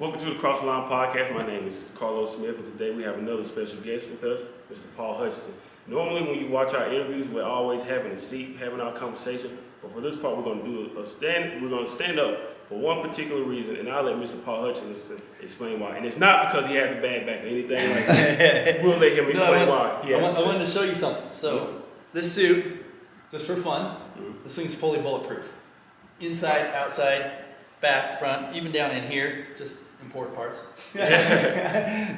Welcome to the Cross the Line podcast. My name is Carlos Smith, and today we have another special guest with us, Mr. Paul Hutchinson. Normally, when you watch our interviews, we're always having a seat, having our conversation. But for this part, we're going to do a stand. We're going to stand up for one particular reason, and I'll let Mr. Paul Hutchinson explain why. And it's not because he has a bad back or anything like that. We'll let him explain why. I wanted to show you something. So this suit, just for fun, this thing's fully bulletproof. Inside, outside, back, front, even down in here, just important parts.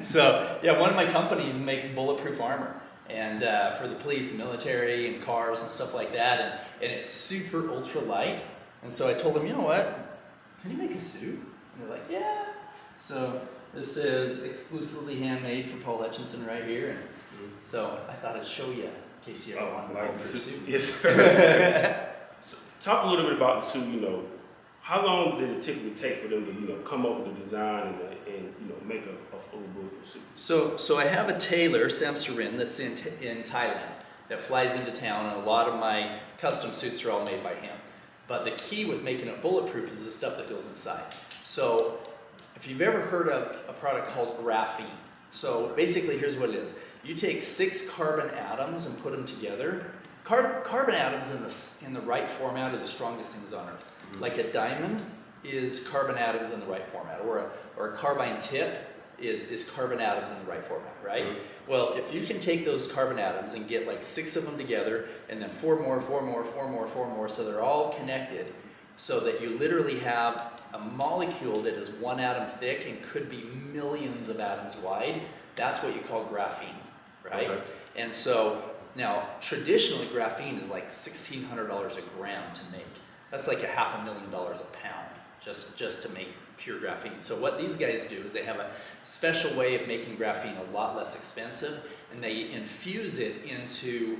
So yeah, one of my companies makes bulletproof armor, and for the police, and military, and cars and stuff like that, and it's super ultra light. And so I told them, you know what? Can you make a suit? And they're like, yeah. So this is exclusively handmade for Paul Hutchinson right here, and so I thought I'd show you in case you ever want to like the suit. Yes, sir. So, talk a little bit about the suit. How long did it typically take for them to, come up with the design and make a full bulletproof suit? So I have a tailor, Samsarin, that's in Thailand that flies into town, and a lot of my custom suits are all made by him. But the key with making it bulletproof is the stuff that goes inside. So if you've ever heard of a product called graphene, so basically here's what it is. You take 6 carbon atoms and put them together. Carbon atoms in the right format are the strongest things on earth. Like a diamond is carbon atoms in the right format, or a carbine tip is carbon atoms in the right format, right? Well, if you can take those carbon atoms and get like 6 of them together, and then 4 more, so they're all connected, so that you literally have a molecule that is 1 atom thick and could be millions of atoms wide, that's what you call graphene, right? Okay. And so now, traditionally, graphene is like $1,600 a gram to make. That's like $500,000 a pound just to make pure graphene. So what these guys do is they have a special way of making graphene a lot less expensive, and they infuse it into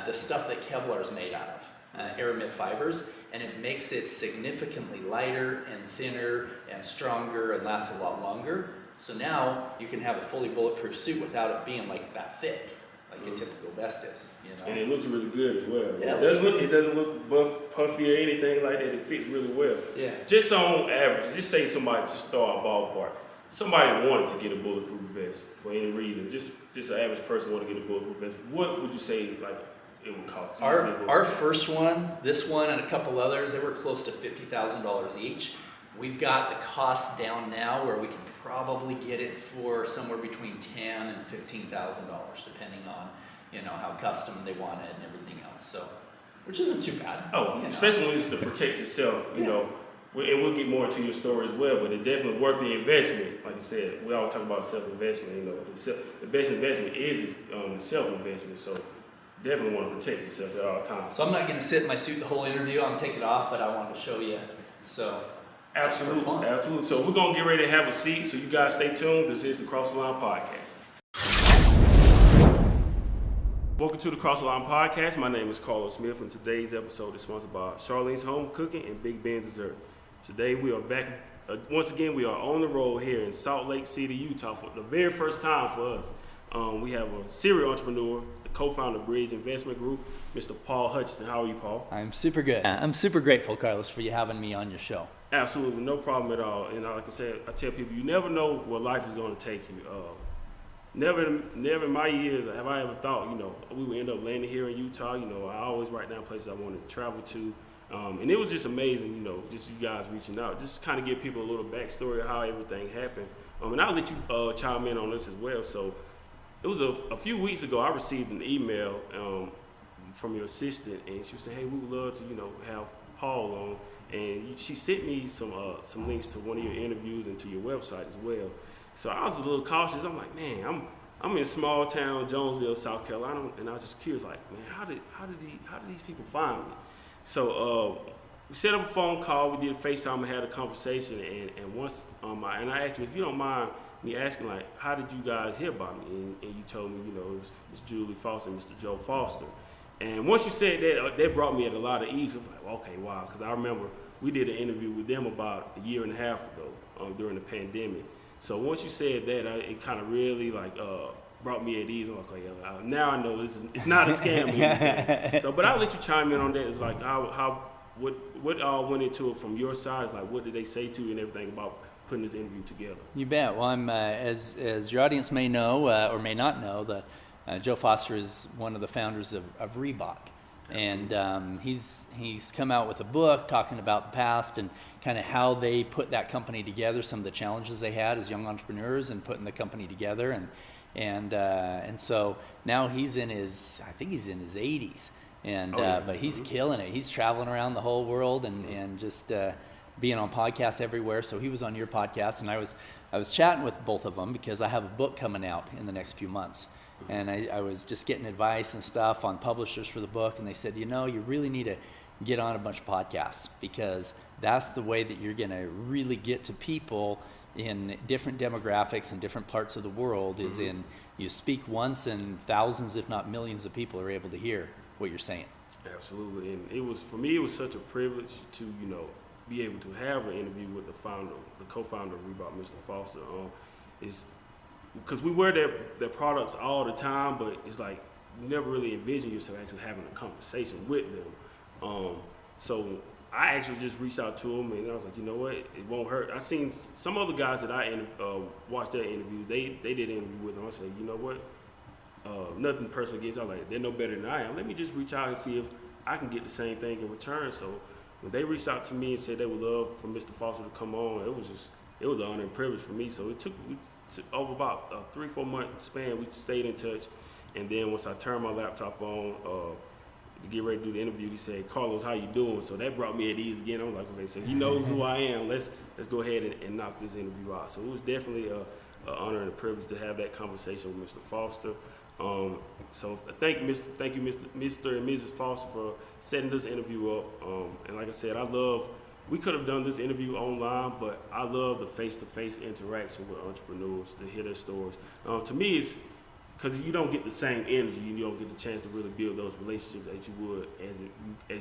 the stuff that Kevlar is made out of, aramid fibers, and it makes it significantly lighter and thinner and stronger and lasts a lot longer. So now you can have a fully bulletproof suit without it being like that thick, like a typical vest is, And it looks really good as well. Yeah, it doesn't look buff, puffy or anything like that. It fits really well. Yeah. Just on average, just say somebody, just throw a ballpark. Somebody wanted to get a bulletproof vest for any reason. Just an average person wanted to get a bulletproof vest. What would you say like it would cost? Our first one, this one, and a couple others, they were close to $50,000 each. We've got the cost down now where we can probably get it for somewhere between $10,000 and $15,000, depending on how custom they want it and everything else. So, which isn't too bad. Especially when it's to protect yourself. And we'll get more into your story as well. But it's definitely worth the investment. Like I said, we always talk about self-investment. The best investment is self-investment. So definitely want to protect yourself at all times. So I'm not going to sit in my suit the whole interview. I'm going to take it off, but I wanted to show you. So. Absolutely. So we're going to get ready to have a seat. So you guys stay tuned. This is the Cross the Line podcast. Welcome to the Cross the Line podcast. My name is Carlos Smith, and today's episode is sponsored by Charlene's Home Cooking and Big Ben's Dessert. Today we are back. Once again, we are on the road here in Salt Lake City, Utah for the very first time for us. We have a serial entrepreneur, the co-founder of Bridge Investment Group, Mr. Paul Hutchinson. How are you, Paul? I'm super good. I'm super grateful, Carlos, for you having me on your show. Absolutely, no problem at all. And like I said, I tell people, you never know where life is going to take you. Never in my years have I ever thought, we would end up landing here in Utah. I always write down places I wanted to travel to. And it was just amazing, just you guys reaching out. Just kind of give people a little backstory of how everything happened. And I'll let you chime in on this as well. So it was a few weeks ago, I received an email from your assistant, and she was saying, hey, we would love to, have Paul on. And she sent me some links to one of your interviews and to your website as well. So I was a little cautious. I'm like, man, I'm in small town Jonesville, South Carolina, and I was just curious, like, man, how did these people find me? So we set up a phone call. We did a FaceTime and had a conversation. And once and I asked you, if you don't mind me asking, like, how did you guys hear about me? And you told me, it was Miss Julie Foster and Mr. Joe Foster. And once you said that brought me at a lot of ease. I was like, okay, wow, because I remember we did an interview with them about a year and a half ago during the pandemic. So once you said that, it kind of really brought me at ease. I'm like, okay, now I know it's not a scam or anything. So, but I'll let you chime in on that. It's like what all went into it from your side? It's like what did they say to you and everything about putting this interview together. You bet. Well, I'm as your audience may know or may not know, Joe Foster is one of the founders of Reebok. Absolutely. And he's come out with a book talking about the past and kind of how they put that company together, some of the challenges they had as young entrepreneurs and putting the company together, and so now he's in his, I think he's in his 80s, and but he's killing it. He's traveling around the whole world and just being on podcasts everywhere. So he was on your podcast, and I was chatting with both of them because I have a book coming out in the next few months. And I was just getting advice and stuff on publishers for the book, and they said, you really need to get on a bunch of podcasts because that's the way that you're going to really get to people in different demographics and different parts of the world. Is in you speak once and thousands, if not millions, of people are able to hear what you're saying. Absolutely, and it was such a privilege to be able to have an interview with the co-founder of Reebok, Mr. Foster. Because we wear their products all the time, but it's like you never really envision yourself actually having a conversation with them. So I actually just reached out to him, and I was like, you know what, it won't hurt. I seen some other guys that I watched their interviews. They did an interview with them. I said, you know what, nothing personal against them. Like, they're no better than I am. Let me just reach out and see if I can get the same thing in return. So when they reached out to me and said they would love for Mr. Foster to come on, it was an honor and privilege for me. So it took over about a 3-4 month span, we stayed in touch, and then once I turned my laptop on to get ready to do the interview, he said, "Carlos, how you doing?" So that brought me at ease again. I was like, okay, so he knows who I am. Let's go ahead and knock this interview out. So it was definitely an honor and a privilege to have that conversation with Mr. Foster. So thank you, Mr. and Mrs. Foster, for setting this interview up. And like I said, we could have done this interview online, but I love the face-to-face interaction with entrepreneurs to hear their stories. To me, it's because you don't get the same energy, you don't get the chance to really build those relationships that you would as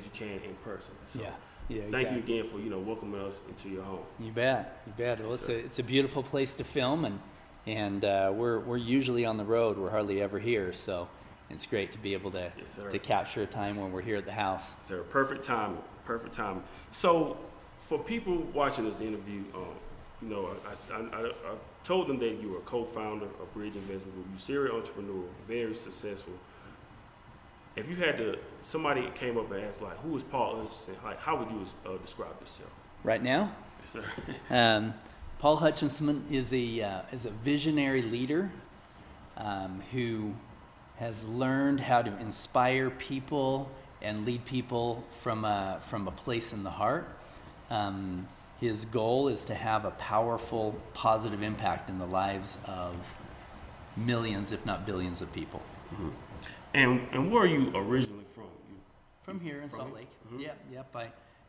you can in person. So Yeah, exactly. Thank you again for welcoming us into your home. You bet. Well, it's a beautiful place to film, and we're usually on the road. We're hardly ever here, so it's great to be able to capture a time when we're here at the house. Sir, perfect timing. So, for people watching this interview, I told them that you were a co-founder of Bridge Investment Group. You're a serial entrepreneur, very successful. If you had somebody came up and asked, like, who is Paul Hutchinson? Like, how would you describe yourself? Right now? Yes, sir. Paul Hutchinson is a visionary leader who has learned how to inspire people and lead people from a place in the heart. His goal is to have a powerful, positive impact in the lives of millions, if not billions, of people. Mm-hmm. And where are you originally from? From here in Salt Lake. Mm-hmm. Yep. I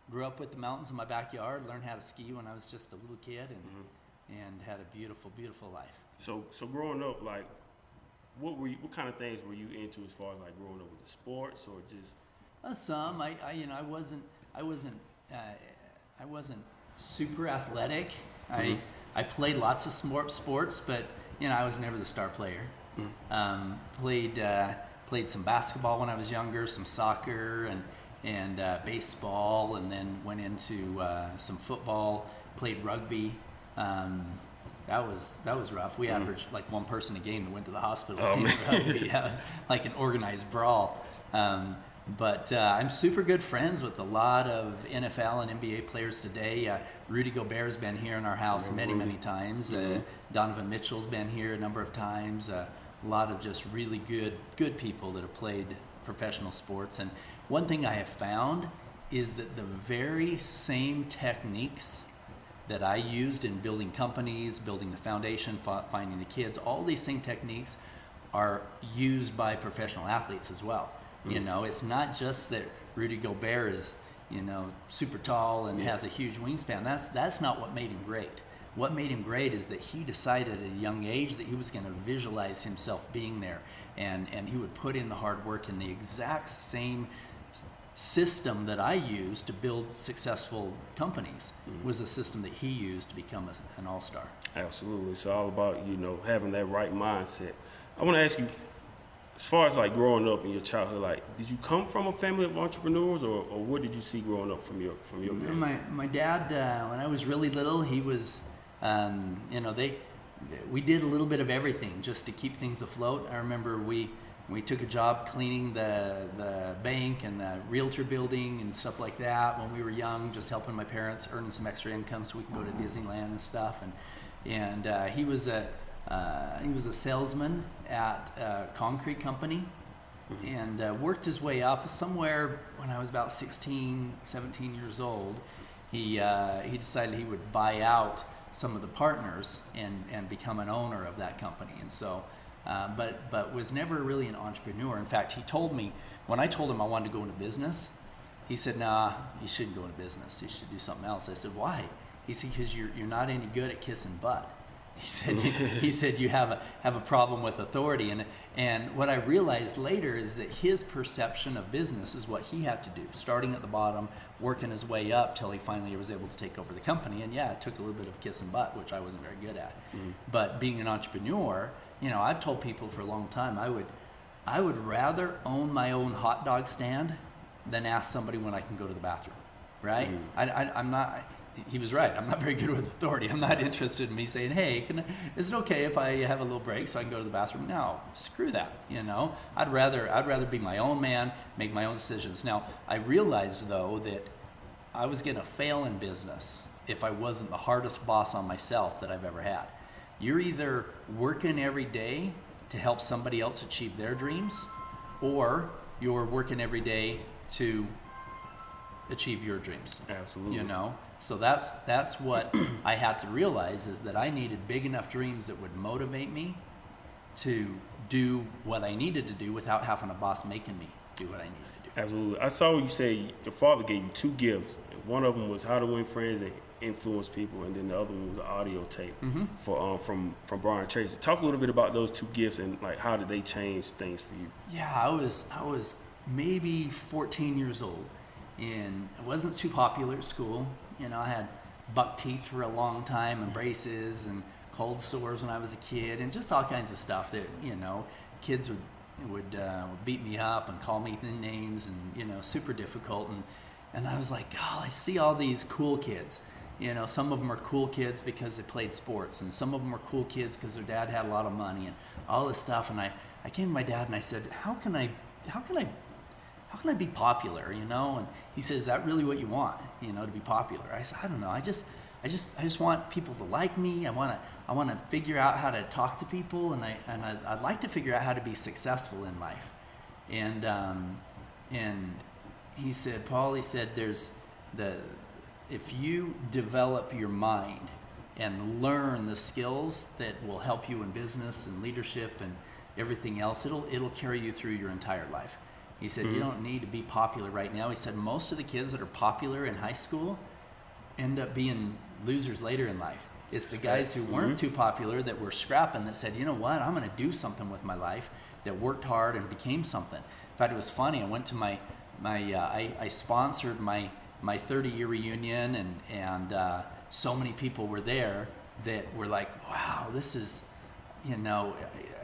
grew up with the mountains in my backyard, learned how to ski when I was just a little kid, and had a beautiful, beautiful life. So growing up, like, what kind of things were you into as far as like growing up with the sports or just? Some. I wasn't super athletic. Mm-hmm. I played lots of sports, but I was never the star player. Mm-hmm. Played some basketball when I was younger, some soccer and baseball, and then went into some football. Played rugby. That was rough. We averaged like one person a game that went to the hospital. Rugby. That was like an organized brawl. But I'm super good friends with a lot of NFL and NBA players today. Rudy Gobert's been here in our house many times. Donovan Mitchell's been here a number of times. A lot of just really good people that have played professional sports. And one thing I have found is that the very same techniques that I used in building companies, building the foundation, finding the kids, all these same techniques are used by professional athletes as well. It's not just that Rudy Gobert is, super tall and has a huge wingspan. That's not what made him great. What made him great is that he decided at a young age that he was going to visualize himself being there, and he would put in the hard work in the exact same system that I used to build successful companies. Was a system that he used to become an all-star. Absolutely. It's all about, having that right mindset. I want to ask you, as far as like growing up in your childhood, like, did you come from a family of entrepreneurs, or what did you see growing up from your parents? My dad, when I was really little, he was You know, we did a little bit of everything just to keep things afloat. I remember we took a job cleaning the bank and the realtor building and stuff like that when we were young, just helping my parents earning some extra income so we could go to Disneyland and stuff. And he was a salesman at a concrete company, and worked his way up. Somewhere when I was about 16, 17 years old, he decided he would buy out some of the partners and become an owner of that company. And so, but was never really an entrepreneur. In fact, he told me, when I told him I wanted to go into business, he said, "Nah, you shouldn't go into business. You should do something else." I said, "Why?" He said, "Because you're not any good at kissing butt." He said you have a problem with authority, and what I realized later is that his perception of business is what he had to do, starting at the bottom, working his way up till he finally was able to take over the company. And yeah, it took a little bit of kissing butt, which I wasn't very good at. But being an entrepreneur, you know, I've told people for a long time I would rather own my own hot dog stand than ask somebody when I can go to the bathroom, right? I'm not. He was right. I'm not very good with authority. I'm not interested in me saying, "Hey, is it okay if I have a little break so I can go to the bathroom?" No, screw that. You know, I'd rather be my own man, make my own decisions. Now, I realized though that I was going to fail in business if I wasn't the hardest boss on myself that I've ever had. You're either working every day to help somebody else achieve their dreams, or you're working every day to achieve your dreams. Absolutely. You know, so that's what I had to realize, is that I needed big enough dreams that would motivate me to do what I needed to do without having a boss making me do what I needed to do. Absolutely. I saw you say your father gave you 2 gifts. One of them was how to win friends and influence people, and then the other one was an audio tape from Brian Tracy. Talk a little bit about those 2 gifts and like how did they change things for you? Yeah, I was maybe 14 years old, and I wasn't too popular at school. You know, I had buck teeth for a long time and braces and cold sores when I was a kid, and just all kinds of stuff that, you know, kids would beat me up and call me names, and, you know, super difficult. And I was like, God, I see all these cool kids. You know, some of them are cool kids because they played sports, and some of them are cool kids because their dad had a lot of money and all this stuff. And I came to my dad and I said, how can I be popular, you know? And he said, "Is that really what you want, you know, to be popular?" I said, "I don't know. I just want people to like me. I want to figure out how to talk to people, and I'd like to figure out how to be successful in life." And he said, "Paul," he said, if you develop your mind and learn the skills that will help you in business and leadership and everything else, it'll carry you through your entire life." He said, "You don't need to be popular right now." He said, "Most of the kids that are popular in high school end up being losers later in life. It's the guys who weren't too popular, that were scrapping, that said, you know what, I'm going to do something with my life," that worked hard and became something. In fact, it was funny. I went to I sponsored my 30-year reunion, and so many people were there that were like, "Wow, this is, you know,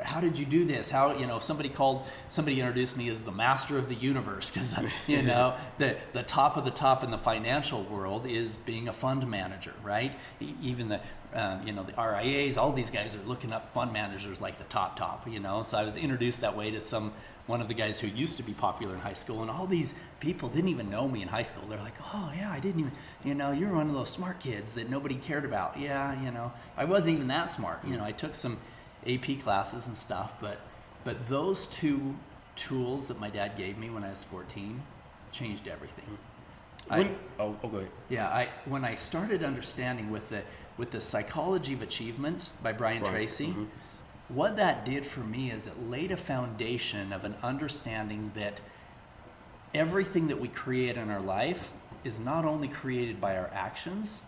how did you do this?" How, you know, somebody introduced me as the master of the universe, because, you know, the top of the top in the financial world is being a fund manager, right? Even the the RIAs, all these guys are looking up fund managers like the top, you know. So I was introduced that way to one of the guys who used to be popular in high school, and all these people didn't even know me in high school. They're like, "Oh yeah, I didn't even, you know, you're one of those smart kids that nobody cared about." Yeah, you know, I wasn't even that smart. You know, I took some AP classes and stuff, but those 2 tools that my dad gave me when I was 14 changed everything. Okay. Yeah, when I started understanding with the Psychology of Achievement by Brian Tracy, what that did for me is it laid a foundation of an understanding that everything that we create in our life is not only created by our actions,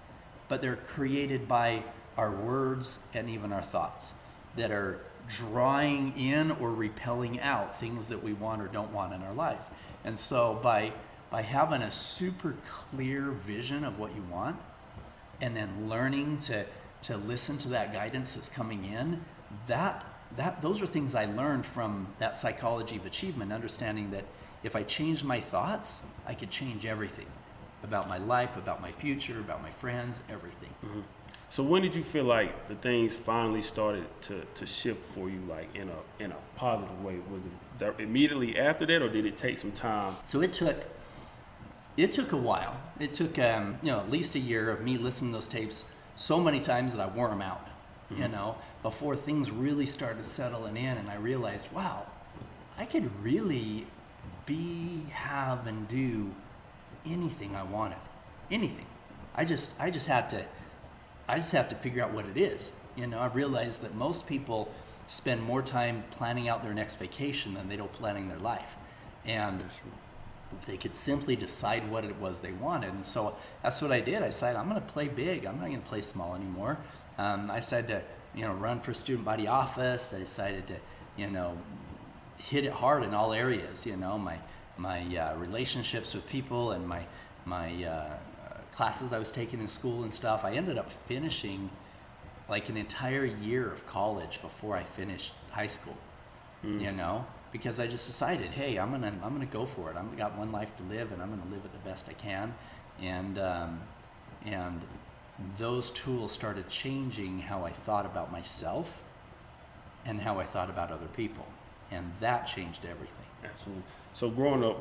but they're created by our words and even our thoughts, that are drawing in or repelling out things that we want or don't want in our life. And so by having a super clear vision of what you want, and then learning to listen to that guidance that's coming in, those are things I learned from that Psychology of Achievement, understanding that if I changed my thoughts, I could change everything about my life, about my future, about my friends, everything. So when did you feel like the things finally started to shift for you, like in a positive way? Was it immediately after that, or did it take some time? So it took a while. It took at least a year of me listening to those tapes so many times that I wore them out. Before things really started settling in, and I realized, wow, I could really have and do anything I wanted. Anything. I just had to figure out what it is. I realized that most people spend more time planning out their next vacation than they do planning their life. And if they could simply decide what it was they wanted. And so that's what I did. I decided I'm going to play big. I'm not going to play small anymore. I decided to, run for student body office. I decided to, hit it hard in all areas. My relationships with people and my classes I was taking in school and stuff. I ended up finishing like an entire year of college before I finished high school. Because I just decided, hey, I'm gonna go for it. I've got one life to live, and I'm gonna live it the best I can. And those tools started changing how I thought about myself and how I thought about other people, and that changed everything. Absolutely. So growing up,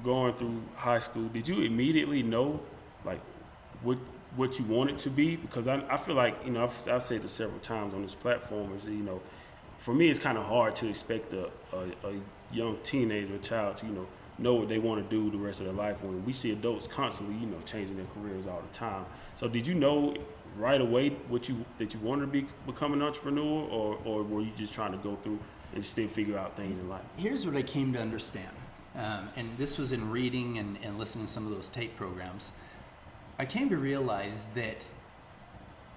going through high school, did you immediately know, like, what you wanted to be? Because I feel like, I've said this several times on this platform, is, for me, it's kind of hard to expect a young teenager or child to, know what they want to do the rest of their life, when we see adults constantly, changing their careers all the time. So did you know right away that you wanted to become an entrepreneur, or were you just trying to go through and still figure out things in life? Here's what I came to understand, and this was in reading and listening to some of those tape programs. I came to realize that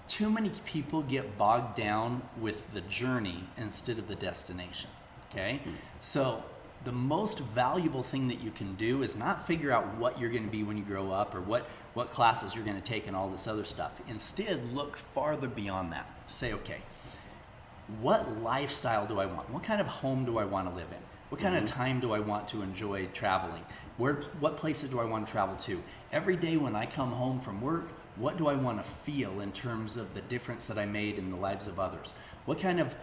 too many people get bogged down with the journey instead of the destination, okay? So the most valuable thing that you can do is not figure out what you're going to be when you grow up, or what classes you're going to take and all this other stuff. Instead, look farther beyond that. Say, okay, what lifestyle do I want? What kind of home do I want to live in? What kind of time do I want to enjoy traveling? What places do I want to travel to? Every day when I come home from work, what do I want to feel in terms of the difference that I made in the lives of others? What kind of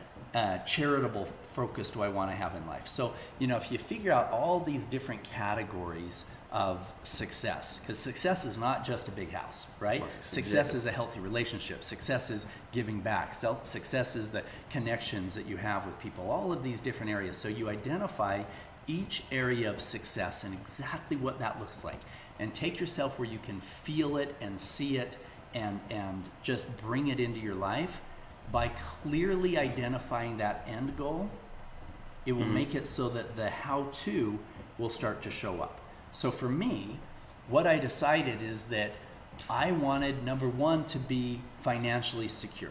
charitable focus do I want to have in life? So, if you figure out all these different categories of success, because success is not just a big house, right? Success is a healthy relationship. Success is giving back. Success is the connections that you have with people, all of these different areas. So you identify each area of success and exactly what that looks like, and take yourself where you can feel it and see it and just bring it into your life. By clearly identifying that end goal, it will make it so that the how-to will start to show up. So for me, what I decided is that I wanted, number one, to be financially secure.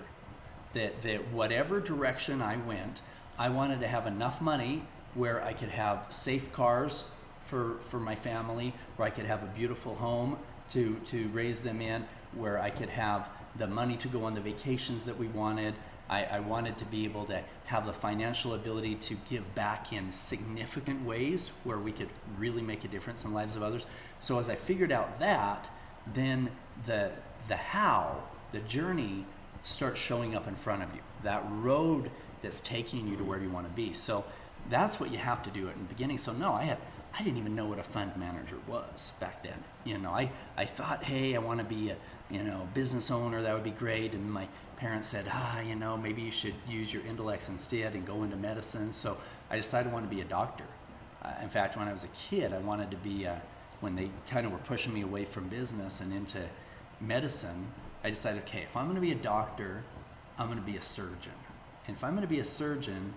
That whatever direction I went, I wanted to have enough money where I could have safe cars for my family, where I could have a beautiful home to raise them in, where I could have the money to go on the vacations that we wanted. I wanted to be able to have the financial ability to give back in significant ways where we could really make a difference in the lives of others. So as I figured out that, then the how, the journey starts showing up in front of you. That road that's taking you to where you want to be. So that's what you have to do in the beginning. So no, I didn't even know what a fund manager was back then. I thought, hey, I want to be a business owner. That would be great. And my parents said, maybe you should use your intellects instead and go into medicine. So I decided I wanted to be a doctor. In fact, when I was a kid, I wanted to be, when they kind of were pushing me away from business and into medicine, I decided, okay, if I'm going to be a doctor, I'm going to be a surgeon. And if I'm going to be a surgeon,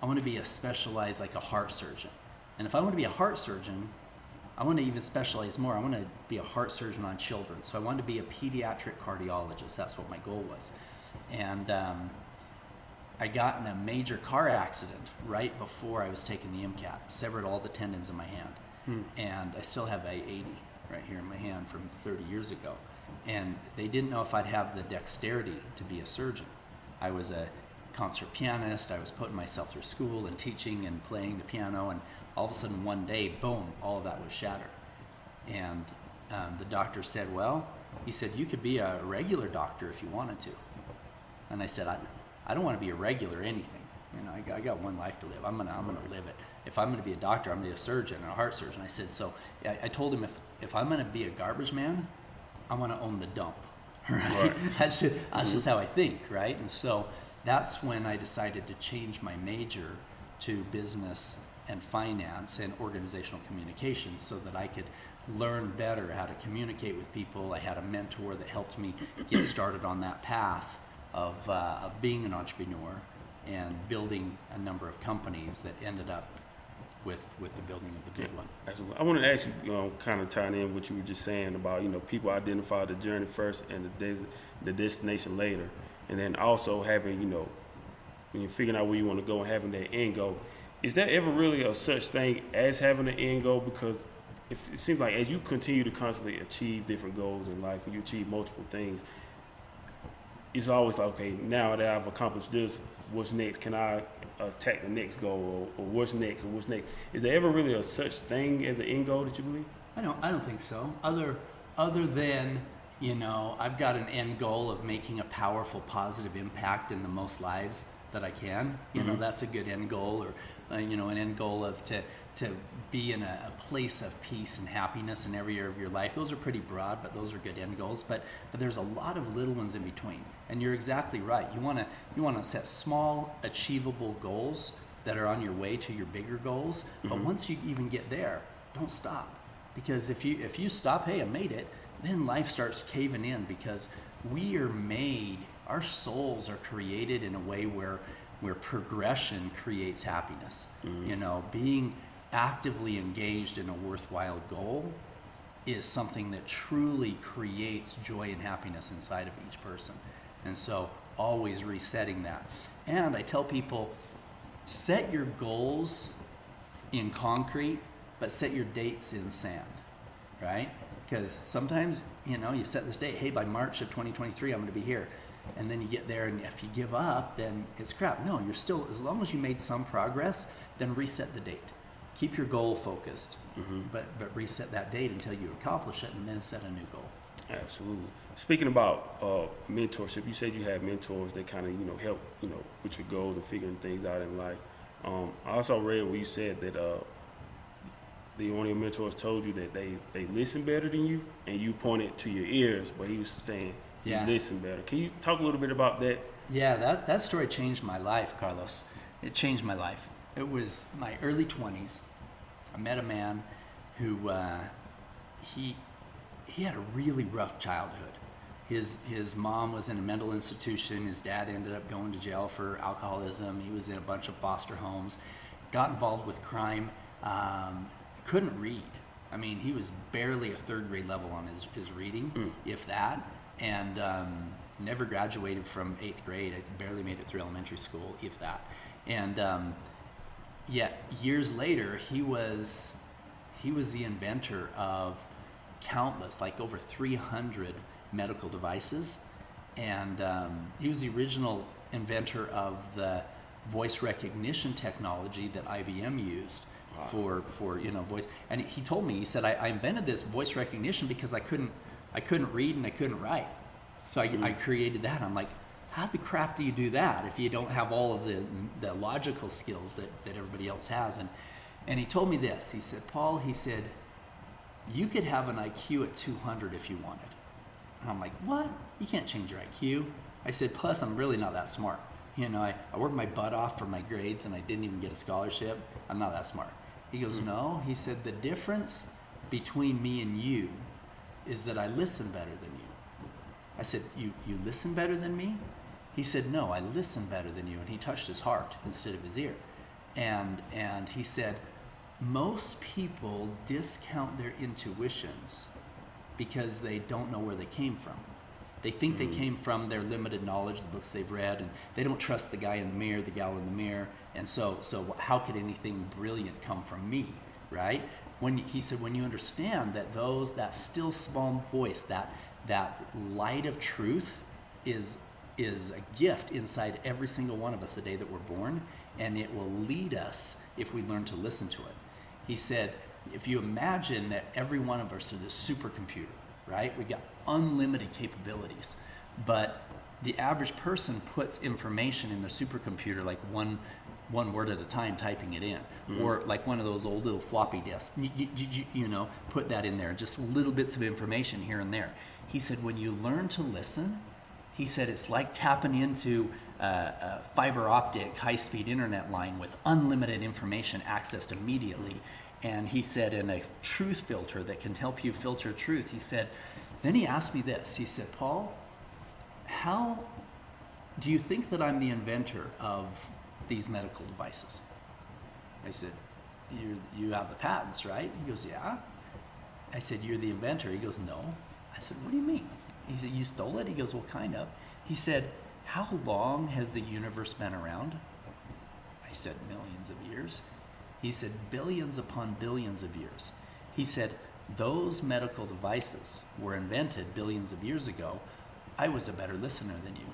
I want to be a specialized, like a heart surgeon. And if I want to be a heart surgeon, I want to even specialize more. I want to be a heart surgeon on children. So I wanted to be a pediatric cardiologist. That's what my goal was. And I got in a major car accident right before I was taking the MCAT. Severed all the tendons in my hand. And I still have A80 right here in my hand from 30 years ago. And they didn't know if I'd have the dexterity to be a surgeon. I was a concert pianist. I was putting myself through school and teaching and playing the piano, and all of a sudden one day, boom, all of that was shattered. And the doctor said, well, he said, you could be a regular doctor if you wanted to. And I said, I don't want to be a regular anything. You know, I got one life to live. I'm gonna live it. If I'm gonna be a doctor, I'm gonna be a surgeon, a heart surgeon. I said, so I told him if I'm gonna be a garbage man, I want to own the dump. Right? That's just how I think, right? And so that's when I decided to change my major to business and finance and organizational communication so that I could learn better how to communicate with people. I had a mentor that helped me get started on that path of being an entrepreneur and building a number of companies that ended up with the building of the big one. Absolutely. I wanted to ask you, kind of tying in what you were just saying about, people identify the journey first and the destination later. And then also having, when you're figuring out where you want to go and having that end goal, is there ever really a such thing as having an end goal? Because it seems like as you continue to constantly achieve different goals in life and you achieve multiple things, it's always like, okay, now that I've accomplished this, what's next? Can I attack the next goal, or what's next, or what's next? Is there ever really a such thing as an end goal that you believe? I don't think so. Other than, I've got an end goal of making a powerful, positive impact in the most lives that I can. That's a good end goal, or an end goal of to be in a place of peace and happiness in every area of your life. Those are pretty broad, but those are good end goals. But there's a lot of little ones in between. And you're exactly right. You want to set small, achievable goals that are on your way to your bigger goals. But once you even get there, don't stop. Because if you stop, hey, I made it, then life starts caving in, because we are made, our souls are created in a way where progression creates happiness. Being actively engaged in a worthwhile goal is something that truly creates joy and happiness inside of each person. And so always resetting that. And I tell people, set your goals in concrete, but set your dates in sand, right? Because sometimes, you set this date, hey, by March of 2023, I'm going to be here. And then you get there, and if you give up, then it's crap. No, you're still, as long as you made some progress, then reset the date. Keep your goal focused, but reset that date until you accomplish it, and then set a new goal. Absolutely. Speaking about mentorship, you said you had mentors that kind of, help, with your goals and figuring things out in life. I also read where you said that one of your mentors told you that they listen better than you, and you pointed to your ears, but he was saying you listen better. Can you talk a little bit about that? Yeah, that story changed my life, Carlos. It changed my life. It was my early 20s. I met a man who he had a really rough childhood. His mom was in a mental institution. His dad ended up going to jail for alcoholism. He was in a bunch of foster homes. Got involved with crime. Couldn't read. I mean, he was barely a third grade level on his reading, if that. And never graduated from 8th grade. I barely made it through elementary school, if that. And yet years later, he was the inventor of countless, like over 300 medical devices, and he was the original inventor of the voice recognition technology that IBM used for voice. And he told me, he said, I invented this voice recognition because I couldn't read and I couldn't write, so I created that. I'm like, how the crap do you do that if you don't have all of the logical skills that everybody else has? And he told me this. He said, Paul, he said, you could have an IQ at 200 if you wanted. And I'm like, what? You can't change your IQ. I said, plus I'm really not that smart. I worked my butt off for my grades and I didn't even get a scholarship. I'm not that smart. He goes, no. He said, the difference between me and you is that I listen better than you. I said, you listen better than me? He said, no, I listen better than you. And he touched his heart instead of his ear. And he said, most people discount their intuitions because they don't know where they came from. They think they came from their limited knowledge, the books they've read, and they don't trust the guy in the mirror, the gal in the mirror. And so how could anything brilliant come from me, right? He said, when you understand that that still small voice, that light of truth is a gift inside every single one of us the day that we're born, and it will lead us if we learn to listen to it. He said, if you imagine that every one of us is a supercomputer, right? We got unlimited capabilities, but the average person puts information in their supercomputer like one word at a time, typing it in, or like one of those old little floppy disks, you know, put that in there, just little bits of information here and there. He said, when you learn to listen, he said, it's like tapping into a fiber optic high-speed internet line with unlimited information accessed immediately. And he said, in a truth filter that can help you filter truth, he said, then he asked me this, he said, Paul, how do you think that I'm the inventor of these medical devices? I said, you have the patents, right? He goes, yeah. I said, you're the inventor. He goes, no. I said, what do you mean? He said, you stole it? He goes, well, kind of. He said, how long has the universe been around? I said, millions of years. He said, billions upon billions of years. He said, those medical devices were invented billions of years ago. I was a better listener than you.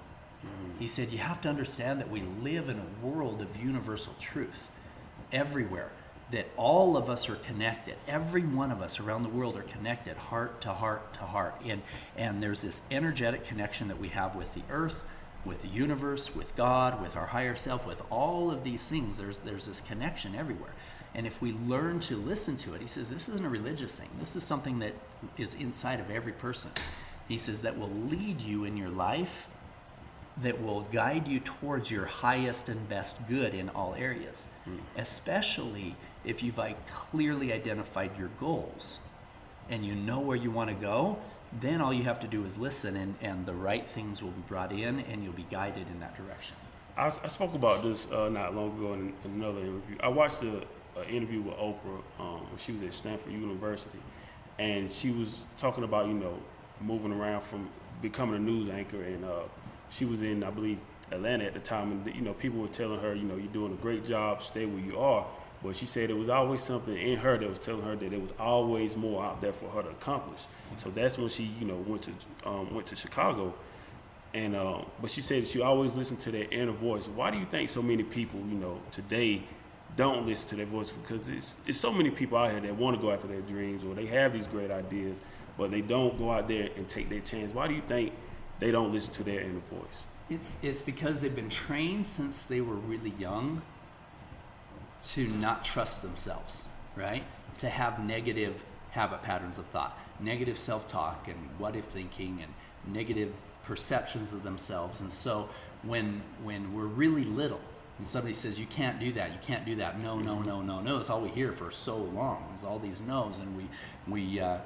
He said, you have to understand that we live in a world of universal truth everywhere, that all of us are connected. Every one of us around the world are connected, heart to heart to heart. And there's this energetic connection that we have with the earth, with the universe, with God, with our higher self, with all of these things. There's this connection everywhere. And if we learn to listen to it, he says, this isn't a religious thing. This is something that is inside of every person. He says that will lead you in your life, that will guide you towards your highest and best good in all areas, especially if you've clearly identified your goals and you know where you want to go. Then all you have to do is listen, and the right things will be brought in, and you'll be guided in that direction. I spoke about this not long ago in another interview. I watched an interview with Oprah when she was at Stanford University, and she was talking about, moving around from becoming a news anchor, and she was in, I believe, Atlanta at the time, and people were telling her, you're doing a great job, stay where you are. But she said it was always something in her that was telling her that there was always more out there for her to accomplish. So that's when she, went to Chicago, and but she said that she always listened to that inner voice. Why do you think so many people, today don't listen to their voice? Because it's so many people out here that want to go after their dreams, or they have these great ideas, but they don't go out there and take their chance. Why do you think they don't listen to their inner voice? It's because they've been trained since they were really young to not trust themselves, right? To have negative habit patterns of thought, negative self-talk and what-if thinking and negative perceptions of themselves. And so when we're really little and somebody says, you can't do that, no, it's all we hear for so long is all these no's. And we're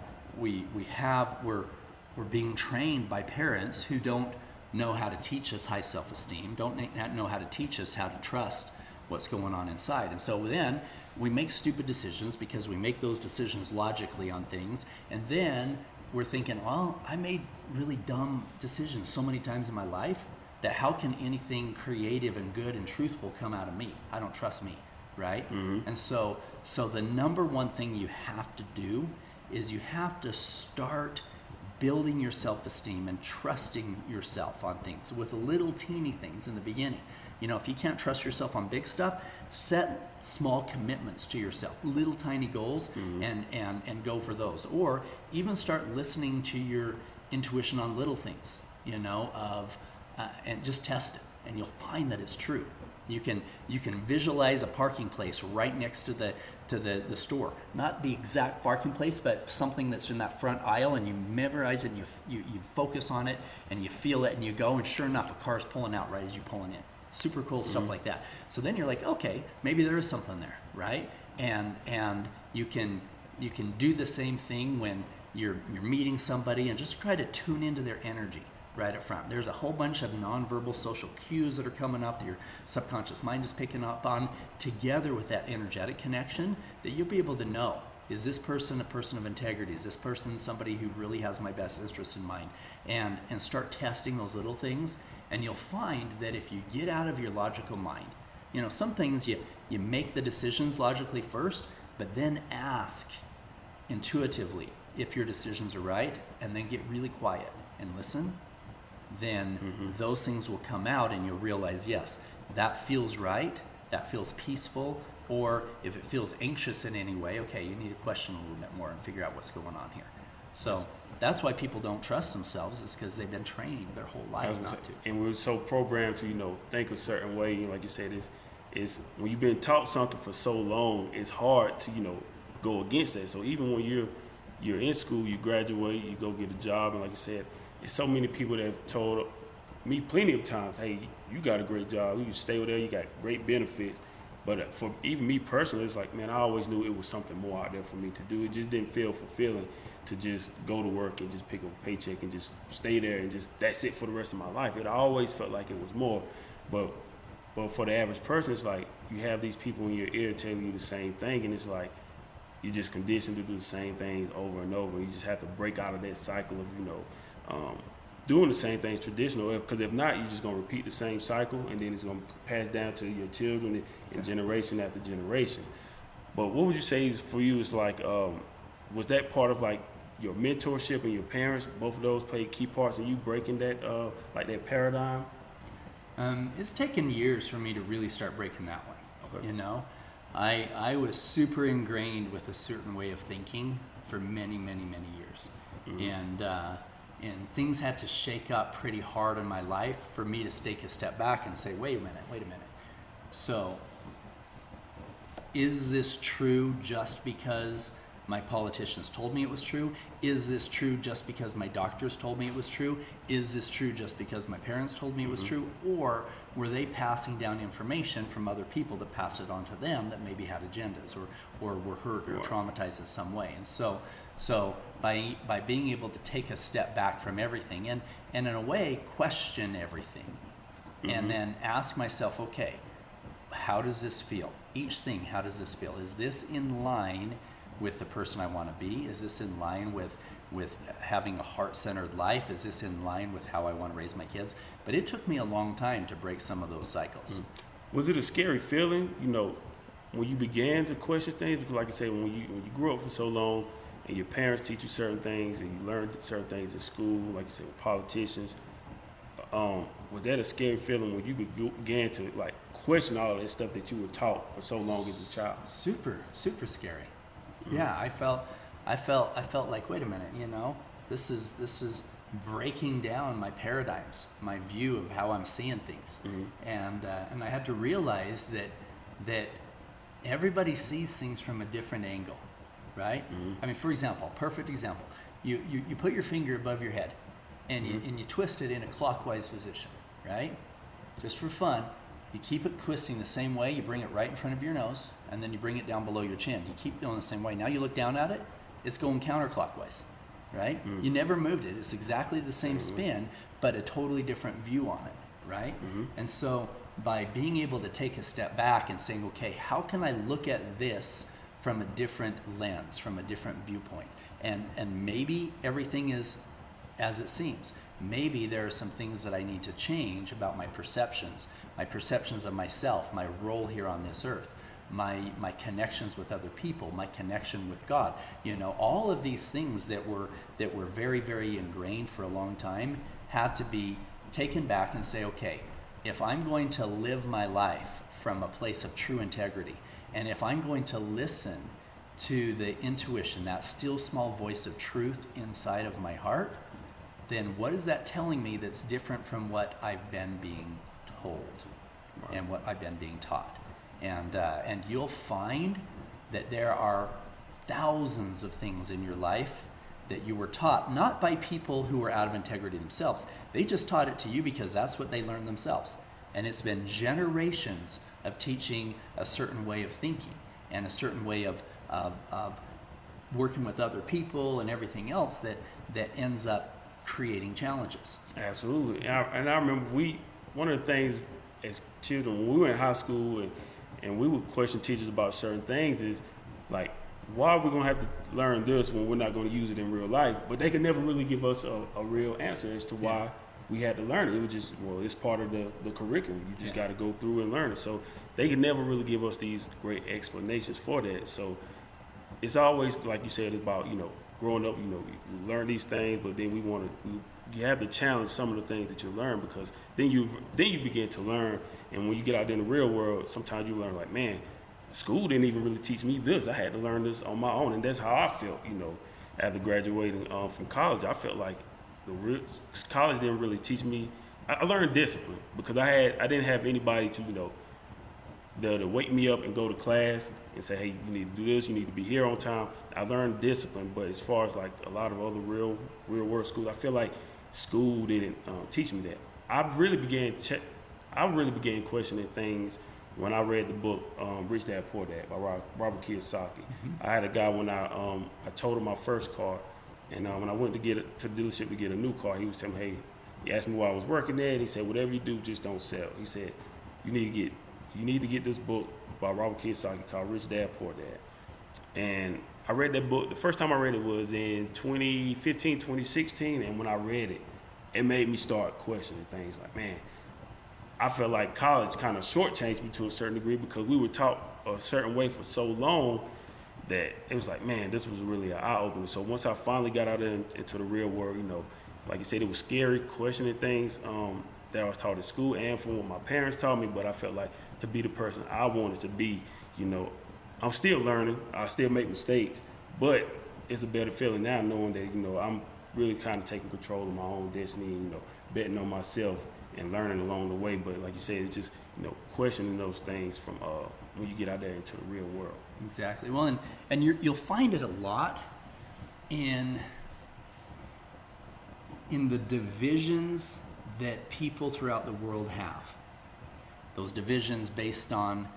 being trained by parents who don't know how to teach us high self-esteem, don't know how to teach us how to trust what's going on inside. And so then we make stupid decisions because we make those decisions logically on things, and then we're thinking, well, I made really dumb decisions so many times in my life that how can anything creative and good and truthful come out of me? I don't trust me, right? And so the number one thing you have to do is you have to start building your self-esteem and trusting yourself on things with little teeny things in the beginning. If you can't trust yourself on big stuff, set small commitments to yourself, little tiny goals, and go for those. Or even start listening to your intuition on little things, and just test it, and you'll find that it's true. You can visualize a parking place right next to the store. Not the exact parking place, but something that's in that front aisle, and you memorize it, and you focus on it, and you feel it, and you go, and sure enough, a car's pulling out right as you're pulling in. Super cool stuff like that. So then you're like, okay, maybe there is something there, right? And you can do the same thing when you're meeting somebody, and just try to tune into their energy right up front. There's a whole bunch of nonverbal social cues that are coming up that your subconscious mind is picking up on, together with that energetic connection, that you'll be able to know, is this person a person of integrity? Is this person somebody who really has my best interest in mind? And start testing those little things, and you'll find that if you get out of your logical mind, some things you make the decisions logically first, but then ask intuitively if your decisions are right, and then get really quiet and listen, then those things will come out, and you'll realize, yes, that feels right, that feels peaceful. Or if it feels anxious in any way, okay, you need to question a little bit more and figure out what's going on here. So that's why people don't trust themselves, is because they've been trained their whole life not to. And we're so programmed to, think a certain way. Like you said, it's when you've been taught something for so long, it's hard to, go against that. So even when you're in school, you graduate, you go get a job, and like you said, there's so many people that have told me plenty of times, hey, you got a great job, you can stay there, you got great benefits. But for even me personally, it's like, man, I always knew it was something more out there for me to do. It just didn't feel fulfilling to just go to work and just pick up a paycheck and just stay there and just that's it for the rest of my life. It always felt like it was more. But for the average person, it's like you have these people in your ear telling you the same thing, and it's like you're just conditioned to do the same things over and over. You just have to break out of that cycle of, doing the same things traditional, because if not, you're just going to repeat the same cycle, and then it's going to pass down to your children and generation after generation. But what would you say is for you is like, was that part of like your mentorship and your parents, both of those played key parts in you breaking that, like that paradigm? It's taken years for me to really start breaking that one. Okay. I was super ingrained with a certain way of thinking for many, many, many years. Mm-hmm. And things had to shake up pretty hard in my life for me to take a step back and say, wait a minute. So, is this true just because my politicians told me it was true? Is this true just because my doctors told me it was true? Is this true just because my parents told me it was true? Or were they passing down information from other people that passed it on to them that maybe had agendas or were hurt or traumatized in some way? And so by being able to take a step back from everything and in a way question everything, and then ask myself, okay, how does this feel? Each thing, how does this feel? Is this in line with the person I want to be? Is this in line with having a heart-centered life? Is this in line with how I want to raise my kids? But it took me a long time to break some of those cycles. Was it a scary feeling, when you began to question things? Because like I say, when you grew up for so long and your parents teach you certain things and you learned certain things in school, like you said, with politicians, was that a scary feeling when you began to like question all of that stuff that you were taught for so long as a child? Super, super scary. Yeah, I felt like, wait a minute, this is breaking down my paradigms, my view of how I'm seeing things, and I had to realize that everybody sees things from a different angle, right? I mean, for example, perfect example, you put your finger above your head, and you twist it in a clockwise position, right? Just for fun. You keep it twisting the same way. You bring it right in front of your nose, and then you bring it down below your chin. You keep doing the same way. Now you look down at it, it's going counterclockwise, right? You never moved it. It's exactly the same spin, but a totally different view on it, right? And so by being able to take a step back and saying, okay, how can I look at this from a different lens, from a different viewpoint? And maybe everything is as it seems. Maybe there are some things that I need to change about my perceptions of myself, my role here on this earth, my connections with other people, my connection with God. All of these things that were very, very ingrained for a long time had to be taken back and say, okay, if I'm going to live my life from a place of true integrity, and if I'm going to listen to the intuition, that still small voice of truth inside of my heart, then what is that telling me that's different from what I've been being told and what I've been being taught? And you'll find that there are thousands of things in your life that you were taught, not by people who were out of integrity themselves. They just taught it to you because that's what they learned themselves. And it's been generations of teaching a certain way of thinking and a certain way of working with other people and everything else that ends up creating challenges. Absolutely. And I remember one of the things as children, when we were in high school and we would question teachers about certain things is like, why are we going to have to learn this when we're not going to use it in real life? But they could never really give us a real answer as to why we had to learn it. It was just, it's part of the curriculum. You just got to go through and learn it. So they could never really give us these great explanations for that. So it's always, like you said, about, growing up, you learn these things, but then you have to challenge some of the things that you learn, because then you begin to learn. And when you get out in the real world, sometimes you learn like, man, school didn't even really teach me this. I had to learn this on my own, and that's how I felt, after graduating from college, I felt like college didn't really teach me. I learned discipline because I didn't have anybody to to wake me up and go to class and say, hey, you need to do this, you need to be here on time. I learned discipline, but as far as like a lot of other real world schools, I feel like school didn't teach me that. I really began questioning things when I read the book Rich Dad Poor Dad by Robert Kiyosaki. I had a guy when I told him my first car, and when I went to the dealership to get a new car, he was telling me, hey, he asked me why I was working there, and he said, whatever you do, just don't sell. He said, you need to get this book by Robert Kiyosaki called Rich Dad Poor Dad. And I read that book. The first time I read it was in 2015, 2016, and when I read it, it made me start questioning things like, man, I felt like college kind of shortchanged me to a certain degree because we were taught a certain way for so long that it was like, man, this was really an eye-opener. So once I finally got out into the real world, like you said, it was scary questioning things that I was taught at school and from what my parents taught me, but I felt like to be the person I wanted to be, I'm still learning, I still make mistakes, but it's a better feeling now knowing that, I'm really kind of taking control of my own destiny, betting on myself and learning along the way. But like you said, it's just, questioning those things from when you get out there into the real world. Exactly. Well, and you'll find it a lot in the divisions that people throughout the world have. Those divisions based on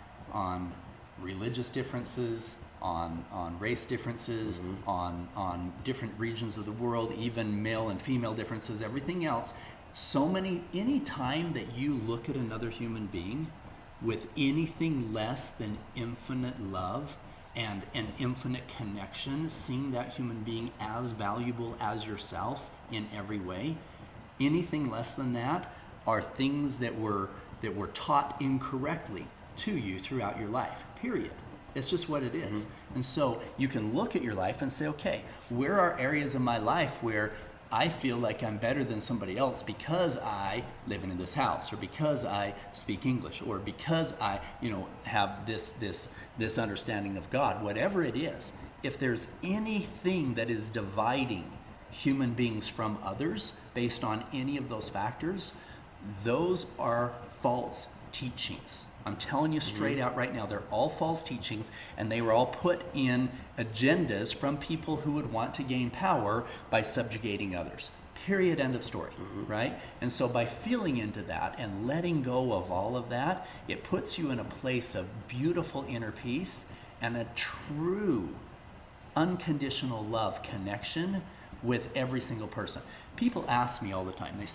religious differences, on race differences, on different regions of the world, even male and female differences, everything else. Any time that you look at another human being with anything less than infinite love and an infinite connection, seeing that human being as valuable as yourself in every way, anything less than that are things that were taught incorrectly to you throughout your life, period. It's just what it is. And so you can look at your life and say, okay, where are areas of my life where I feel like I'm better than somebody else because I live in this house, or because I speak English, or because I, have this understanding of God, whatever it is. If there's anything that is dividing human beings from others based on any of those factors, those are false teachings. I'm telling you straight out right now, they're all false teachings, and they were all put in agendas from people who would want to gain power by subjugating others. Period, end of story, right? And so by feeling into that and letting go of all of that, it puts you in a place of beautiful inner peace and a true unconditional love connection with every single person. People ask me all the time, they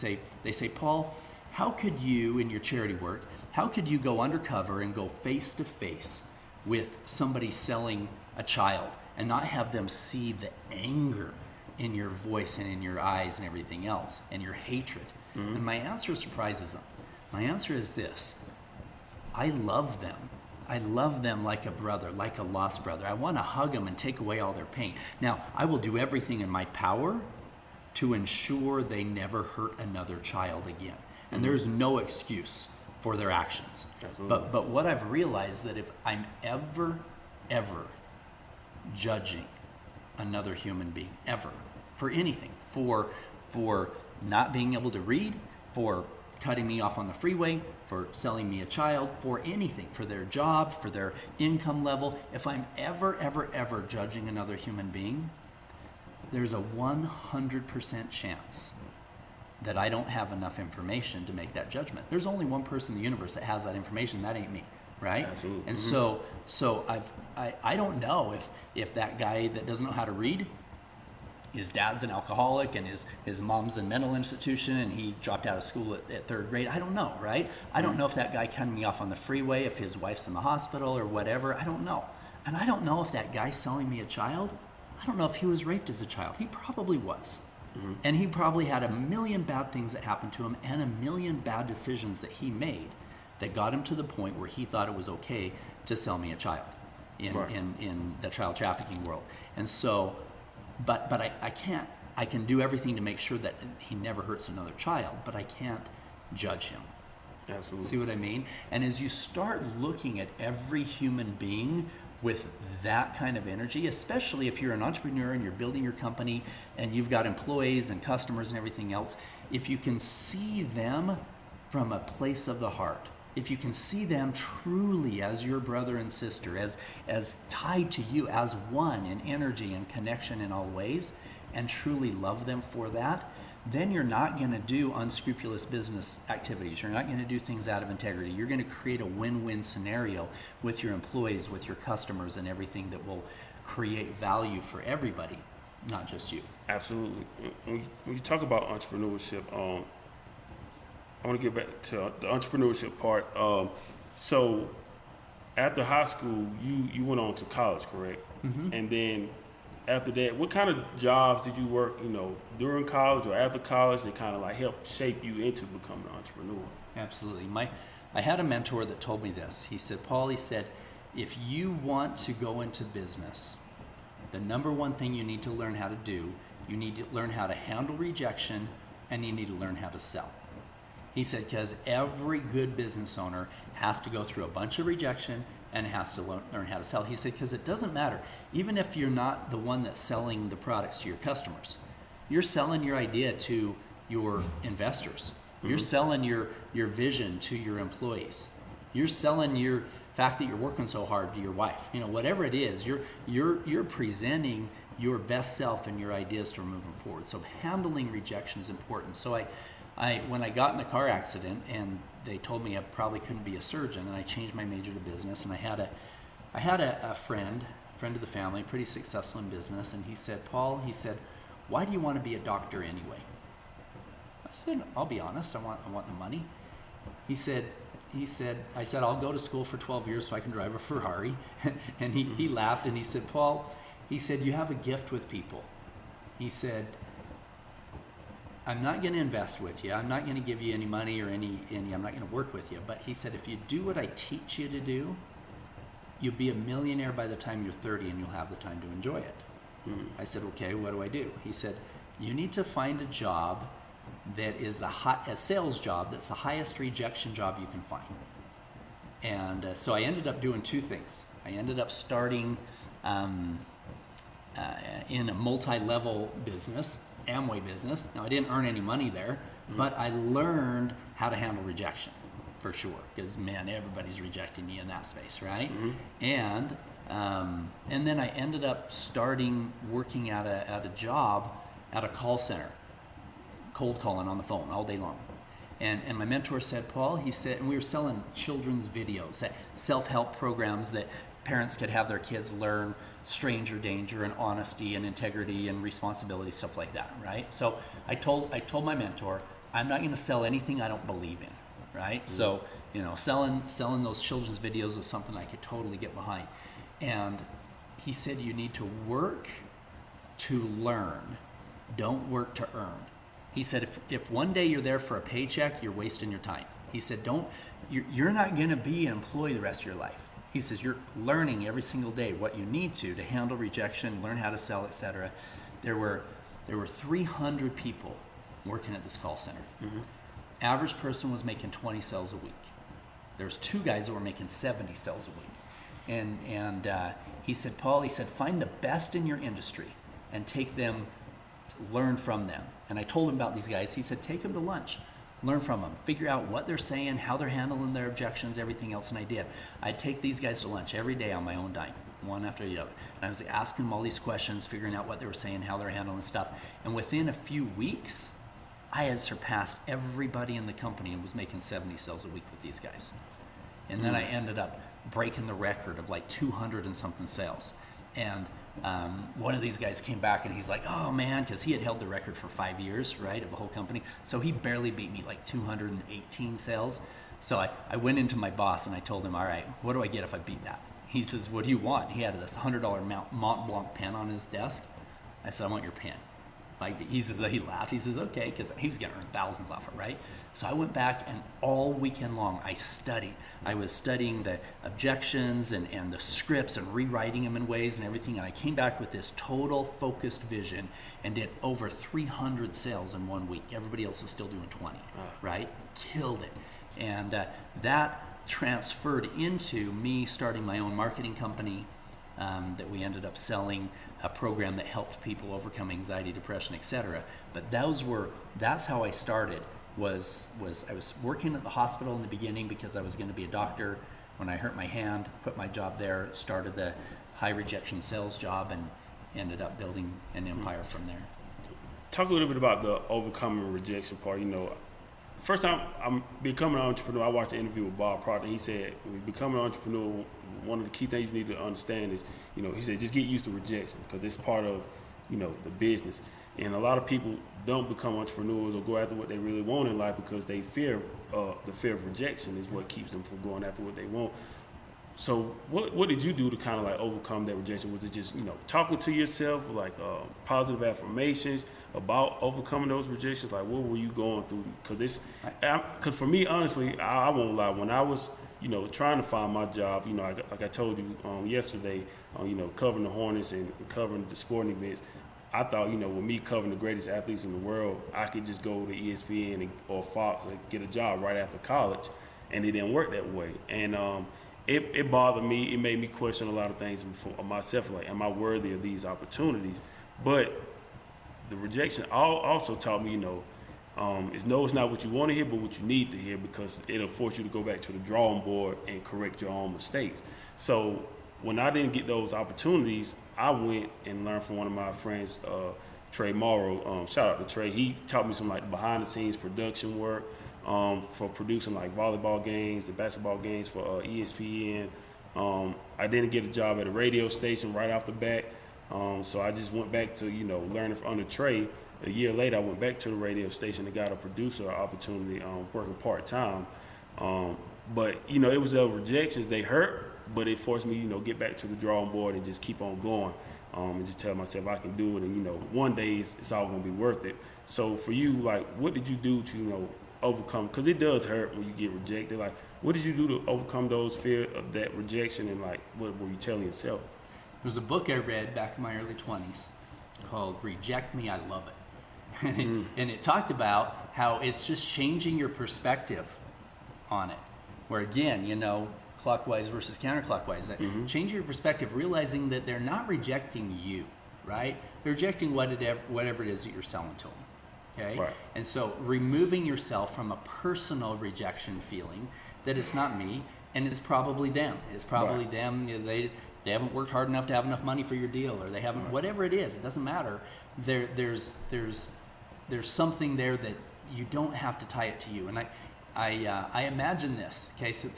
say, Paul, how could you, in your charity work, how could you go undercover and go face to face with somebody selling a child and not have them see the anger in your voice and in your eyes and everything else, and your hatred? And my answer surprises them. My answer is this: I love them. I love them like a brother, like a lost brother. I want to hug them and take away all their pain. Now, I will do everything in my power to ensure they never hurt another child again. And there's no excuse for their actions. But what I've realized, that if I'm ever judging another human being, ever, for anything, for not being able to read, for cutting me off on the freeway, for selling me a child, for anything, for their job, for their income level, if I'm ever judging another human being, there's a 100% chance that I don't have enough information to make that judgment. There's only one person in the universe that has that information, that ain't me, right? Absolutely. And so I don't know if that guy that doesn't know how to read, his dad's an alcoholic and his mom's in a mental institution and he dropped out of school at third grade. I don't know, right? I don't know if that guy cutting me off on the freeway, if his wife's in the hospital or whatever. I don't know. And I don't know if that guy selling me a child, I don't know if he was raped as a child. He probably was. And he probably had a million bad things that happened to him and a million bad decisions that he made that got him to the point where he thought it was okay to sell me a child in the child trafficking world. And so, but I can do everything to make sure that he never hurts another child, but I can't judge him. Absolutely. See what I mean? And as you start looking at every human being with that kind of energy, especially if you're an entrepreneur and you're building your company and you've got employees and customers and everything else, if you can see them from a place of the heart, if you can see them truly as your brother and sister, as tied to you, as one in energy and connection in all ways, and truly love them for that, then you're not going to do unscrupulous business activities. You're not going to do things out of integrity. You're going to create a win-win scenario with your employees, with your customers, and everything that will create value for everybody, not just you. Absolutely. When you talk about entrepreneurship, I want to get back to the entrepreneurship part. So after high school, you went on to college, correct? Mm-hmm. And then after that, what kind of jobs did you work, during college or after college that kind of like helped shape you into becoming an entrepreneur? Absolutely. I had a mentor that told me this. He said, Paul, if you want to go into business, the number one thing you need to learn how to do, you need to learn how to handle rejection, and you need to learn how to sell. He said, because every good business owner has to go through a bunch of rejection and has to learn how to sell. He said, because it doesn't matter. Even if you're not the one that's selling the products to your customers, you're selling your idea to your investors. Mm-hmm. You're selling your vision to your employees. You're selling your fact that you're working so hard to your wife. Whatever it is, you're presenting your best self and your ideas to moving forward. So handling rejection is important. So when I got in a car accident and they told me I probably couldn't be a surgeon, and I changed my major to business, and I had a friend of the family, pretty successful in business, and he said, Paul, why do you want to be a doctor anyway? I said, I'll be honest, I want the money. I said, I'll go to school for 12 years so I can drive a Ferrari. And he laughed and he said, Paul, you have a gift with people. He said, I'm not going to invest with you. I'm not going to give you any money or any. I'm not going to work with you. But he said, if you do what I teach you to do, you'll be a millionaire by the time you're 30 and you'll have the time to enjoy it. Mm-hmm. I said, okay, what do I do? He said, you need to find a job that is a sales job that's the highest rejection job you can find. And so I ended up doing two things. I ended up starting in a multi-level business, Amway business. Now, I didn't earn any money there, but I learned how to handle rejection, for sure, because, man, everybody's rejecting me in that space, right? Mm-hmm. And then I ended up working at a job at a call center, cold calling on the phone all day long. And my mentor said, Paul, and we were selling children's videos, self-help programs that parents could have their kids learn stranger danger and honesty and integrity and responsibility, stuff like that, right? So I told my mentor, I'm not going to sell anything I don't believe in, right? Mm-hmm. So, selling those children's videos was something I could totally get behind. And he said, you need to work to learn, don't work to earn. He said, if one day you're there for a paycheck, you're wasting your time. He said, you're not going to be an employee the rest of your life. He says, you're learning every single day what you need to handle rejection, learn how to sell, etc. There were 300 people working at this call center. Mm-hmm. Average person was making 20 sales a week. There's two guys that were making 70 sales a week. And he said, Paul, find the best in your industry and take them, learn from them. And I told him about these guys. He said, take them to lunch. Learn from them, figure out what they're saying, how they're handling their objections, everything else. And I did. I'd take these guys to lunch every day on my own dime, one after the other. And I was asking them all these questions, figuring out what they were saying, how they're handling stuff. And within a few weeks, I had surpassed everybody in the company and was making 70 sales a week with these guys. And then I ended up breaking the record of like 200 and something sales. And one of these guys came back and he's like, oh man, because he had held the record for 5 years, right, of the whole company. So he barely beat me, like 218 sales. So I went into my boss and I told him, all right, what do I get if I beat that? He says, what do you want? He had this $100 Mont Blanc pen on his desk. I said, I want your pen. He laughed. He says, okay, because he was going to earn thousands off it, right? So I went back and all weekend long I studied. I was studying the objections and the scripts and rewriting them in ways and everything. And I came back with this total focused vision and did over 300 sales in 1 week. Everybody else was still doing 20, right? Killed it. And that transferred into me starting my own marketing company that we ended up selling a program that helped people overcome anxiety, depression, etc. But that's how I started. Was I was working at the hospital in the beginning because I was going to be a doctor. When I hurt my hand, quit my job there, started the high rejection sales job, and ended up building an empire from there. Talk a little bit about the overcoming rejection part. First time I'm becoming an entrepreneur, I watched an interview with Bob Proctor. He said, when becoming an entrepreneur, one of the key things you need to understand is, he said, just get used to rejection because it's part of, the business. And a lot of people don't become entrepreneurs or go after what they really want in life because they fear, the fear of rejection is what keeps them from going after what they want. So what did you do to kind of like overcome that rejection? Was it just, talking to yourself, like positive affirmations about overcoming those rejections? Like what were you going through? Because for me, honestly, I won't lie. When I was, trying to find my job, like I told you yesterday, covering the Hornets and covering the sporting events, I thought, with me covering the greatest athletes in the world, I could just go to ESPN or Fox and get a job right after college, and it didn't work that way. And it bothered me. It made me question a lot of things for myself, like, am I worthy of these opportunities? But the rejection also taught me, it's not what you want to hear, but what you need to hear, because it'll force you to go back to the drawing board and correct your own mistakes. So when I didn't get those opportunities, I went and learned from one of my friends, Trey Morrow. Shout out to Trey. He taught me some like behind the scenes production work for producing like volleyball games and basketball games for ESPN. I didn't get a job at a radio station right off the bat. So I just went back to, learning under Trey. A year later, I went back to the radio station and got a producer opportunity working part-time. But, it was the rejections, they hurt, but it forced me, get back to the drawing board and just keep on going and just tell myself I can do it. And, one day it's all going to be worth it. So for you, like, what did you do to, overcome? Because it does hurt when you get rejected. Like, what did you do to overcome those fear of that rejection, and, like, what were you telling yourself? There was a book I read back in my early 20s called Reject Me, I Love It. And it talked about how it's just changing your perspective on it. Where again, clockwise versus counterclockwise. Change your perspective, realizing that they're not rejecting you, right? They're rejecting whatever it is that you're selling to them. Okay? Right. And so removing yourself from a personal rejection feeling that it's not me and it's probably them. It's probably Right. them. They haven't worked hard enough to have enough money for your deal, or they haven't, Right. whatever it is, it doesn't matter. There's something there that you don't have to tie it to you. And I imagine this. Okay, so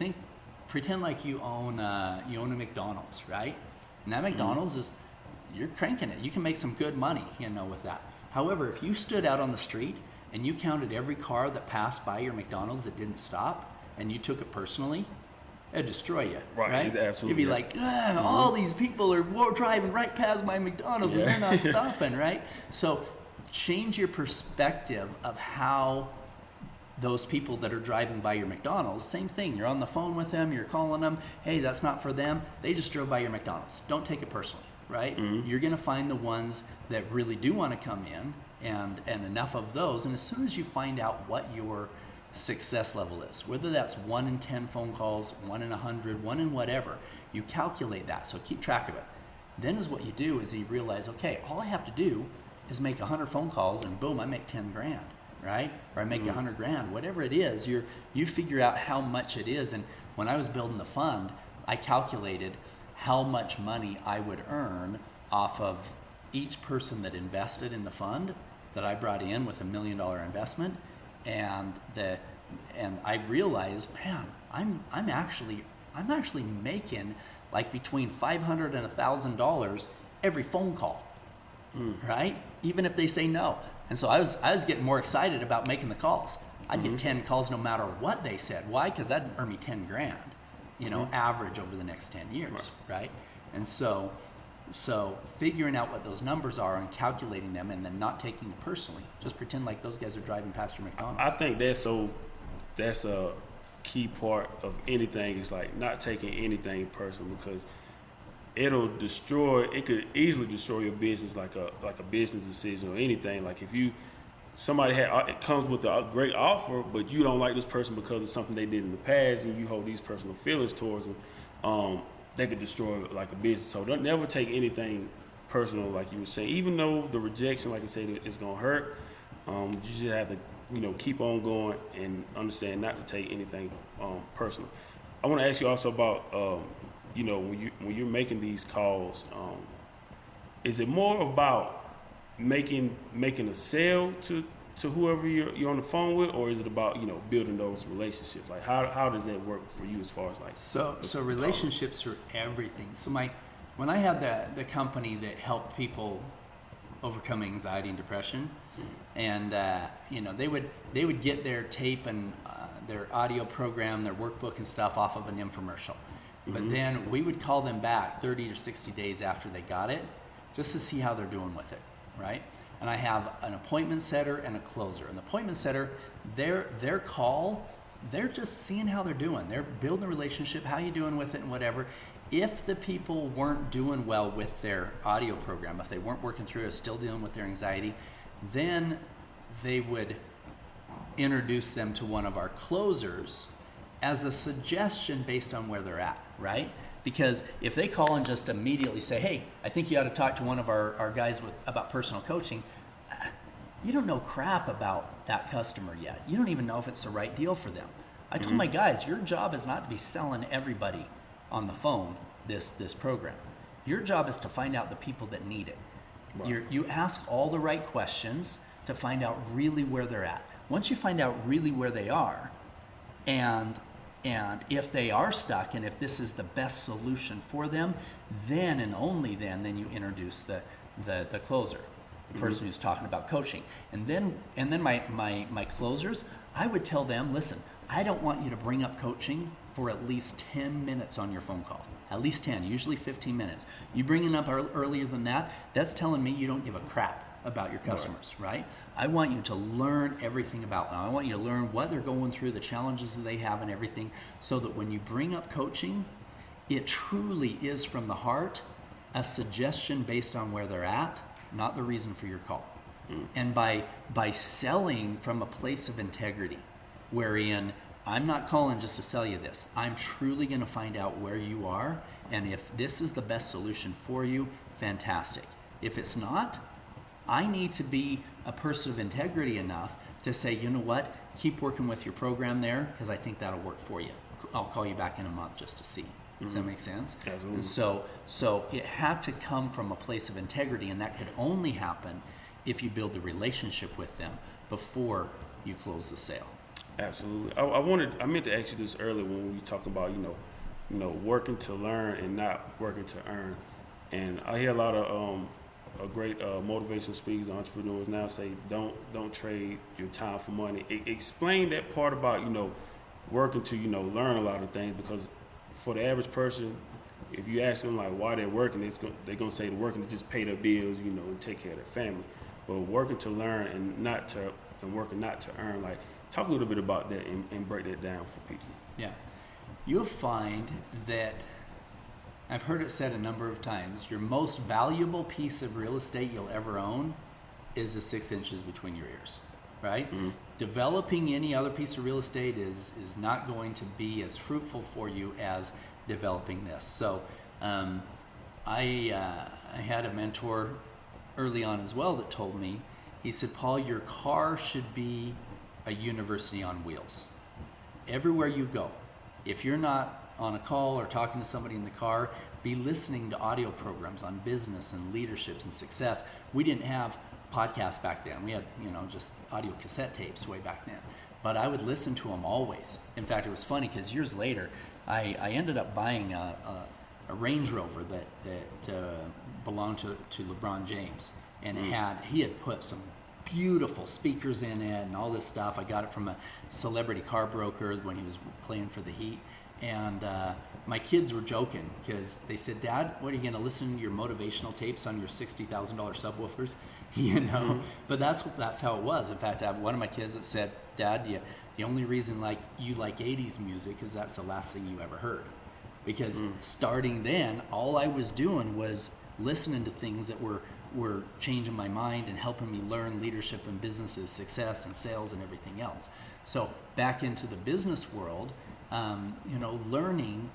pretend like you own a McDonald's, right? And that McDonald's is, you're cranking it. You can make some good money, with that. However, if you stood out on the street and you counted every car that passed by your McDonald's that didn't stop, and you took it personally, it'd destroy you, right? It's absolutely. You'd be like, all these people are driving right past my McDonald's and they're not stopping, right? So change your perspective of how those people that are driving by your McDonald's, same thing. You're on the phone with them, you're calling them, hey, that's not for them. They just drove by your McDonald's. Don't take it personally, right? You're going to find the ones that really do want to come in, and enough of those. And as soon as you find out what your success level is, whether that's 1 in 10 phone calls, 1 in 100, 1 in whatever, you calculate that. So keep track of it. Then is what you do is you realize, okay, all I have to do is make 100 phone calls and boom, I make 10 grand, right? Or I make 100 grand, whatever it is, you figure out how much it is. And when I was building the fund, I calculated how much money I would earn off of each person that invested in the fund that I brought in with $1 million investment. And I realized, man, I'm actually making like between $500 and $1,000 every phone call, right? Even if they say no. And so I was getting more excited about making the calls. I'd get 10 calls no matter what they said. Why? Because that'd earn me 10 grand, average over the next 10 years, right? And so figuring out what those numbers are and calculating them, and then not taking it personally. Just pretend like those guys are driving past your McDonald's. I think that's a key part of anything, is like not taking anything personal, because it could easily destroy your business, like a business decision or anything. Like if it comes with a great offer, but you don't like this person because of something they did in the past, and you hold these personal feelings towards them, they could destroy like a business. So don't never take anything personal, like you were saying. Even though the rejection, like I said, is gonna hurt, you just have to, keep on going and understand not to take anything personal. I want to ask you also about, when you're making these calls, is it more about making a sale to whoever you're on the phone with, or is it about building those relationships? Like how does that work for you as far as like so relationships are everything. So when I had the company that helped people overcome anxiety and depression, and they would get their tape and their audio program, their workbook and stuff off of an infomercial, but then we would call them back 30 or 60 days after they got it, just to see how they're doing with it, right? And I have an appointment setter and a closer. And the appointment setter, their call, they're just seeing how they're doing. They're building a relationship, how you doing with it and whatever. If the people weren't doing well with their audio program, if they weren't working through it, still dealing with their anxiety, then they would introduce them to one of our closers as a suggestion based on where they're at, right? Because if they call and just immediately say, hey, I think you ought to talk to one of our guys about personal coaching, you don't know crap about that customer yet. You don't even know if it's the right deal for them. I told my guys, your job is not to be selling everybody on the phone this program. Your job is to find out the people that need it. Wow. You ask all the right questions to find out really where they're at. Once you find out really where they are, and if they are stuck, and if this is the best solution for them, then and only then you introduce the closer, the person who's talking about coaching. And then my closers, I would tell them, listen, I don't want you to bring up coaching for at least 10 minutes on your phone call. At least 10, usually 15 minutes. You bring it up earlier than that, that's telling me you don't give a crap about your customers, right? I want you to learn everything about them. I want you to learn what they're going through, the challenges that they have and everything, so that when you bring up coaching, it truly is from the heart, a suggestion based on where they're at, not the reason for your call. And by selling from a place of integrity, wherein I'm not calling just to sell you this. I'm truly going to find out where you are, and if this is the best solution for you, fantastic. If it's not, I need to be a person of integrity enough to say, you know what, keep working with your program there, because I think that'll work for you. I'll call you back in a month just to see. Does that make sense? Absolutely. And so it had to come from a place of integrity, and that could only happen if you build a relationship with them before you close the sale. Absolutely. I meant to ask you this earlier when we talk about, working to learn and not working to earn. And I hear a lot of great motivational speakers, entrepreneurs now say, don't trade your time for money. Explain that part about, working to, learn a lot of things, because for the average person, if you ask them like why they're working, they're going to say they're working to just pay their bills, and take care of their family. But working to learn and working not to earn, like, talk a little bit about that and break that down for people. Yeah. You'll find that, I've heard it said a number of times, your most valuable piece of real estate you'll ever own is the 6 inches between your ears, right? Mm-hmm. Developing any other piece of real estate is not going to be as fruitful for you as developing this. So I had a mentor early on as well that told me, he said, Paul, your car should be a university on wheels. Everywhere you go, if you're not on a call or talking to somebody in the car, be listening to audio programs on business and leaderships and success. We didn't have podcasts back then. We had, just audio cassette tapes way back then. But I would listen to them always. In fact, it was funny because years later, I ended up buying a Range Rover that belonged to LeBron James, and he had put some beautiful speakers in it and all this stuff. I got it from a celebrity car broker when he was playing for the Heat. And my kids were joking because they said, Dad, what are you going to listen to your motivational tapes on your $60,000 subwoofers? But that's how it was. In fact, I have one of my kids that said, Dad, the only reason you like 80s music is that's the last thing you ever heard. Because starting then, all I was doing was listening to things that were changing my mind and helping me learn leadership and businesses, success and sales and everything else. So back into the business world, learning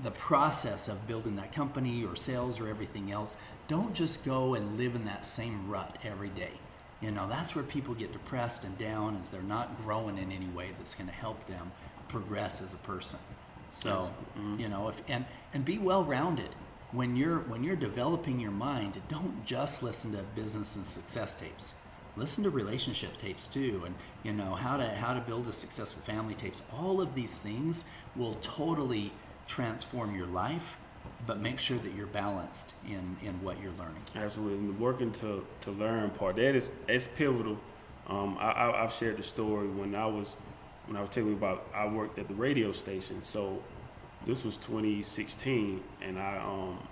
the process of building that company or sales or everything else, don't just go and live in that same rut every day. You know, that's where people get depressed and down, is they're not growing in any way that's going to help them progress as a person. So, you know, and be well-rounded. When you're developing your mind, don't just listen to business and success tapes. Listen to relationship tapes too, and you know, how to build a successful family tapes. All of these things will totally transform your life, but make sure that you're balanced in what you're learning. Absolutely. And the working to learn part, that's pivotal. I've shared the story when I was telling you about, I worked at the radio station. So this was 2016, and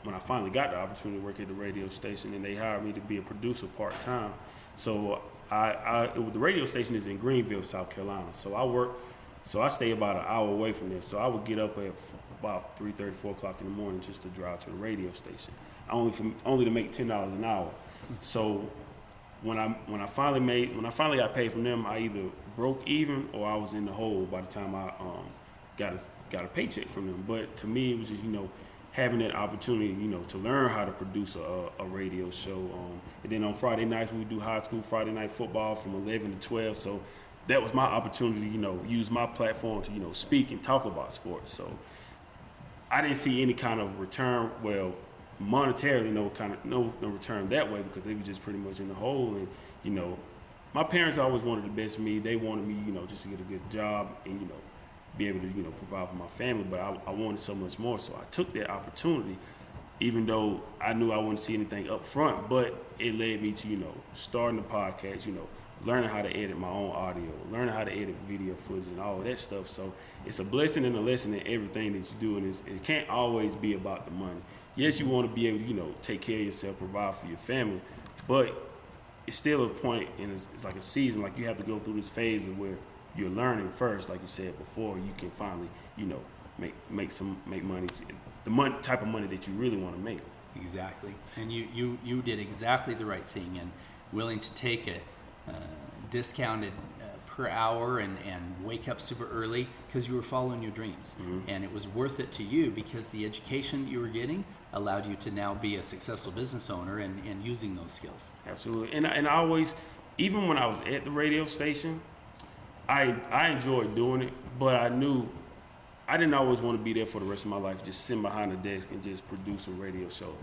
when I finally got the opportunity to work at the radio station, and they hired me to be a producer part-time. So the radio station is in Greenville, South Carolina. So I stay about an hour away from there. So I would get up at about 3:30, 4 o'clock in the morning just to drive to the radio station, only to make $10 an hour. So when I finally got paid from them, I either broke even or I was in the hole by the time I got a paycheck from them. But to me, it was just, you know, having that opportunity, you know, to learn how to produce a radio show. And then on Friday nights, we do high school Friday night football from 11 to 12. So that was my opportunity, you know, use my platform to, you know, speak and talk about sports. So I didn't see any kind of return, well, monetarily, no return that way, because they were just pretty much in the hole. And, you know, my parents always wanted the best for me. They wanted me, you know, just to get a good job and, you know, be able to, you know, provide for my family, but I wanted so much more. So I took that opportunity, even though I knew I wouldn't see anything up front, but it led me to, you know, starting the podcast, you know, learning how to edit my own audio, learning how to edit video footage and all of that stuff. So it's a blessing and a lesson in everything that you do, and it can't always be about the money. Yes, you want to be able to, you know, take care of yourself, provide for your family, but it's still a point, and it's like a season, like you have to go through this phase of where you're learning first, like you said before, you can finally, you know, make money, type of money that you really want to make. Exactly. And you did exactly the right thing, and willing to take a discounted per hour and wake up super early because you were following your dreams. And it was worth it to you because the education that you were getting allowed you to now be a successful business owner and using those skills. Absolutely. And I always, even when I was at the radio station, I enjoyed doing it, but I knew I didn't always want to be there for the rest of my life, just sitting behind the desk and just produce a radio show.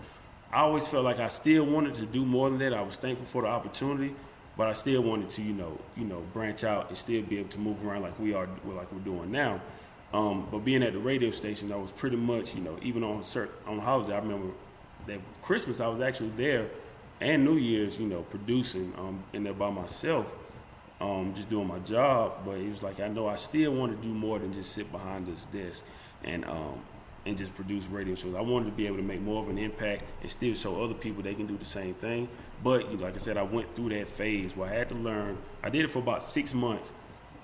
I always felt like I still wanted to do more than that. I was thankful for the opportunity, but I still wanted to, you know, branch out and still be able to move around like we're doing now. But being at the radio station, I was pretty much, you know, even on holiday, I remember that Christmas I was actually there, and New Year's, you know, producing in there by myself. Just doing my job, but it was like I know I still want to do more than just sit behind this desk and just produce radio shows. I wanted to be able to make more of an impact and still show other people they can do the same thing. But like I said, I went through that phase where I had to learn. I did it for about 6 months,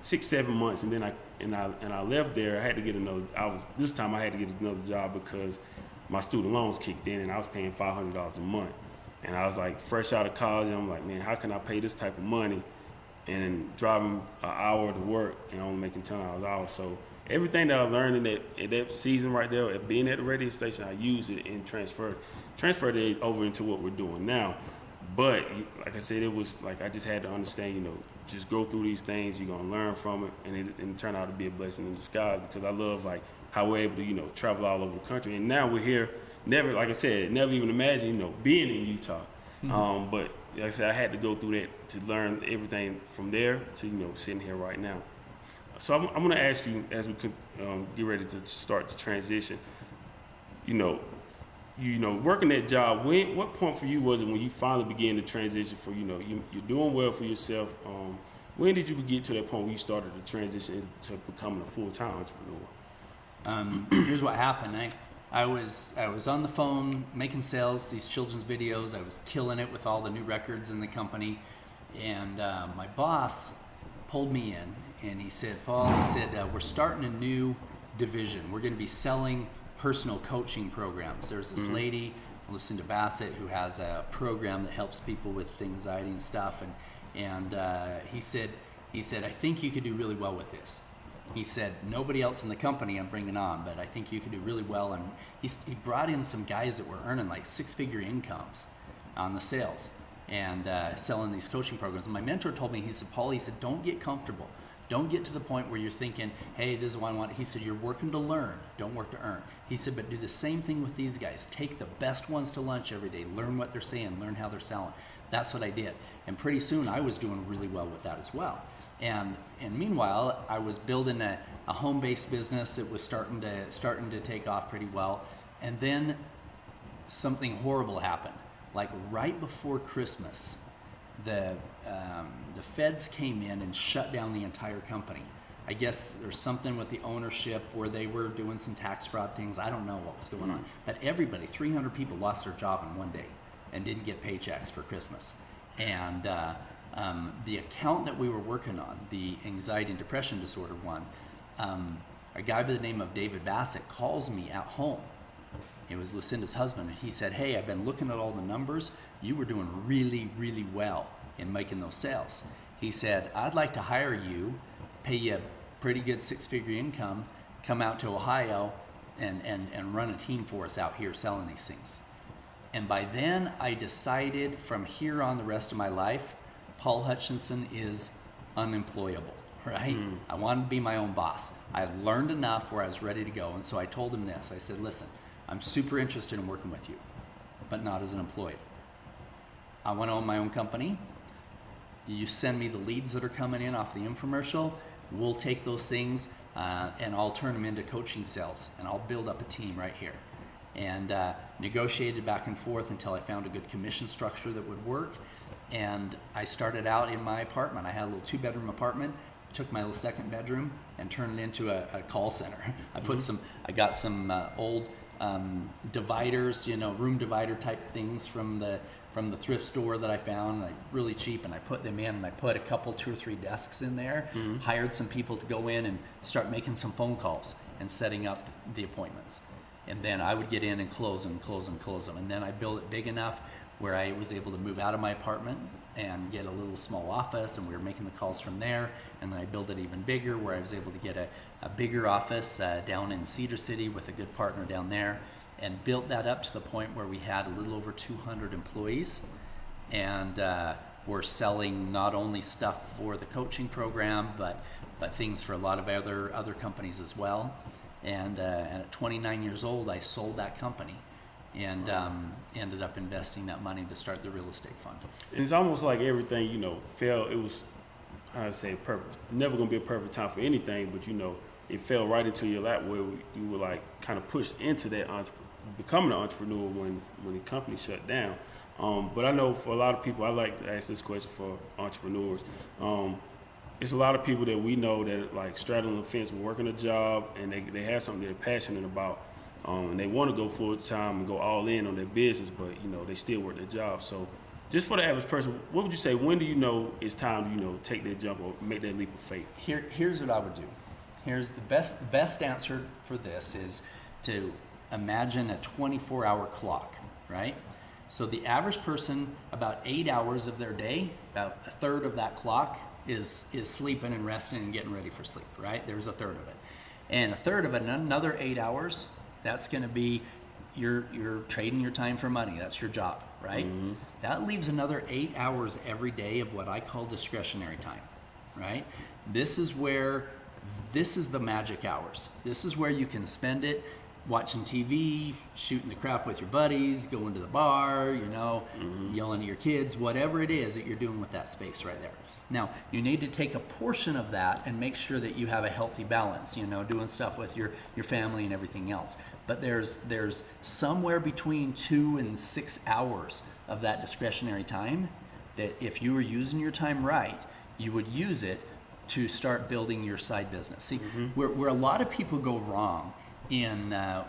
7 months, and then I left there. I had to get this time I had to get another job because my student loans kicked in and I was paying $500 a month. And I was like fresh out of college, and I'm like, man, how can I pay this type of money and driving an hour to work and only making $10 an hour? So everything that I learned in that season right there, at being at the radio station, I used it and transferred it over into what we're doing now. But like I said, it was like I just had to understand, you know, just go through these things, you're gonna learn from it, and it turned out to be a blessing in disguise, because I love like how we're able to, you know, travel all over the country. And now we're here, never, like I said, never even imagined, you know, being in Utah. But like I said, I had to go through that to learn everything from there to, you know, sitting here right now. So I'm going to ask you, as we could get ready to start the transition, you know, working that job, what point for you was it when you finally began to transition for, you know, you're doing well for yourself? When did you get to that point where you started to transition to becoming a full-time entrepreneur? Here's what happened. I was on the phone making sales, these children's videos. I was killing it with all the new records in the company. And my boss pulled me in and he said, Paul, we're starting a new division. We're going to be selling personal coaching programs. There's this lady, Lucinda Bassett, who has a program that helps people with anxiety and stuff. And he said, I think you could do really well with this. He said, nobody else in the company I'm bringing on, but I think you could do really well. And he brought in some guys that were earning like 6-figure incomes on the sales and selling these coaching programs. And my mentor told me, he said, Paul, he said, don't get comfortable. Don't get to the point where you're thinking, hey, this is what I want. He said, you're working to learn, don't work to earn. He said, but do the same thing with these guys. Take the best ones to lunch every day. Learn what they're saying, learn how they're selling. That's what I did. And pretty soon I was doing really well with that as well. And meanwhile, I was building a home-based business that was starting to take off pretty well. And then something horrible happened. Like right before Christmas, the feds came in and shut down the entire company. I guess there's something with the ownership where they were doing some tax fraud things. I don't know what was going on. But everybody, 300 people lost their job in one day and didn't get paychecks for Christmas. And the account that we were working on, the anxiety and depression disorder one, a guy by the name of David Bassett calls me at home. It was Lucinda's husband. He said, hey, I've been looking at all the numbers. You were doing really, really well in making those sales. He said, I'd like to hire you, pay you a pretty good 6-figure income, come out to Ohio and run a team for us out here selling these things. And by then I decided from here on the rest of my life, Paul Hutchinson is unemployable, right? I wanted to be my own boss. I had learned enough where I was ready to go. And so I told him this. I said, listen, I'm super interested in working with you, but not as an employee. I want to own my own company. You send me the leads that are coming in off the infomercial. We'll take those things and I'll turn them into coaching sales, and I'll build up a team right here. And negotiated back and forth until I found a good commission structure that would work. And I started out in my apartment. I had a little 2-bedroom apartment, took my little 2nd bedroom and turned it into a call center. I got some old dividers, room divider type things from the thrift store that I found, like really cheap, and I put them in, and I put a couple, 2 or 3 desks in there, hired some people to go in and start making some phone calls and setting up the appointments. And then I would get in and close them. And then I built it big enough where I was able to move out of my apartment and get a little small office, and we were making the calls from there. And then I built it even bigger where I was able to get a bigger office down in Cedar City with a good partner down there, and built that up to the point where we had a little over 200 employees. And we're selling not only stuff for the coaching program, but things for a lot of other companies as well. And at 29 years old, I sold that company and ended up investing that money to start the real estate fund. And it's almost like everything, fell. It was, how to say, perfect. Never going to be a perfect time for anything, but, it fell right into your lap where you were like kind of pushed into that becoming an entrepreneur when the company shut down. But I know for a lot of people, I like to ask this question for entrepreneurs. It's a lot of people that we know that like straddling the fence, working a job, and they have something they're passionate about, and they want to go full time and go all in on their business, but they still work their job. So, just for the average person, what would you say? When do you know it's time to take that jump or make that leap of faith? Here's what I would do. Here's the best answer for this is to imagine a 24-hour clock, right? So the average person, about 8 hours of their day, about a third of that clock is sleeping and resting and getting ready for sleep, right? There's a third of it. And a third of it, another 8 hours, that's going to be you're trading your time for money. That's your job, right? That leaves another 8 hours every day of what I call discretionary time, right? This is the magic hours. This is where you can spend it watching TV, shooting the crap with your buddies, going to the bar, yelling at your kids, whatever it is that you're doing with that space right there. Now, you need to take a portion of that and make sure that you have a healthy balance, doing stuff with your family and everything else. But there's somewhere between 2 and 6 hours of that discretionary time that if you were using your time right, you would use it to start building your side business. See, where a lot of people go wrong in I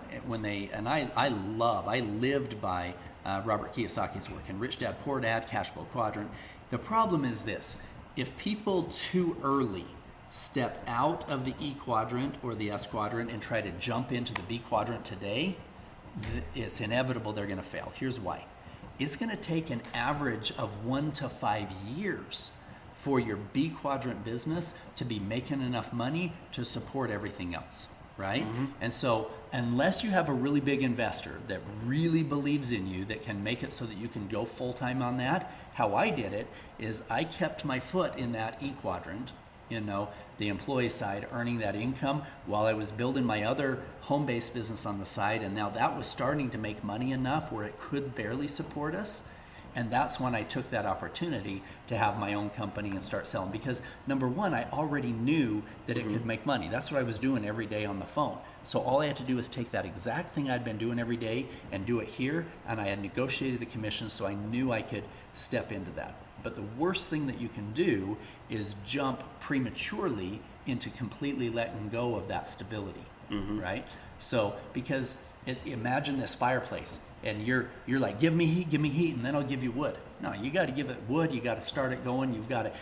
lived by Robert Kiyosaki's work in Rich Dad, Poor Dad, Cash Flow Quadrant. The problem is this: if people too early step out of the E quadrant or the S quadrant and try to jump into the B quadrant today, it's inevitable they're going to fail. Here's why. It's going to take an average of 1 to 5 years for your B quadrant business to be making enough money to support everything else, right? And so unless you have a really big investor that really believes in you, that can make it so that you can go full-time on that, how I did it is I kept my foot in that E quadrant, you know, the employee side, earning that income while I was building my other home-based business on the side, and now that was starting to make money enough where it could barely support us. And that's when I took that opportunity to have my own company and start selling, because number one, I already knew that it could make money. That's what I was doing every day on the phone. So all I had to do was take that exact thing I'd been doing every day and do it here, and I had negotiated the commission, so I knew I could step into that. But the worst thing that you can do is jump prematurely into completely letting go of that stability, right? So because imagine this fireplace, and you're like, give me heat, and then I'll give you wood. No, you got to give it wood. You got to start it going. You've got to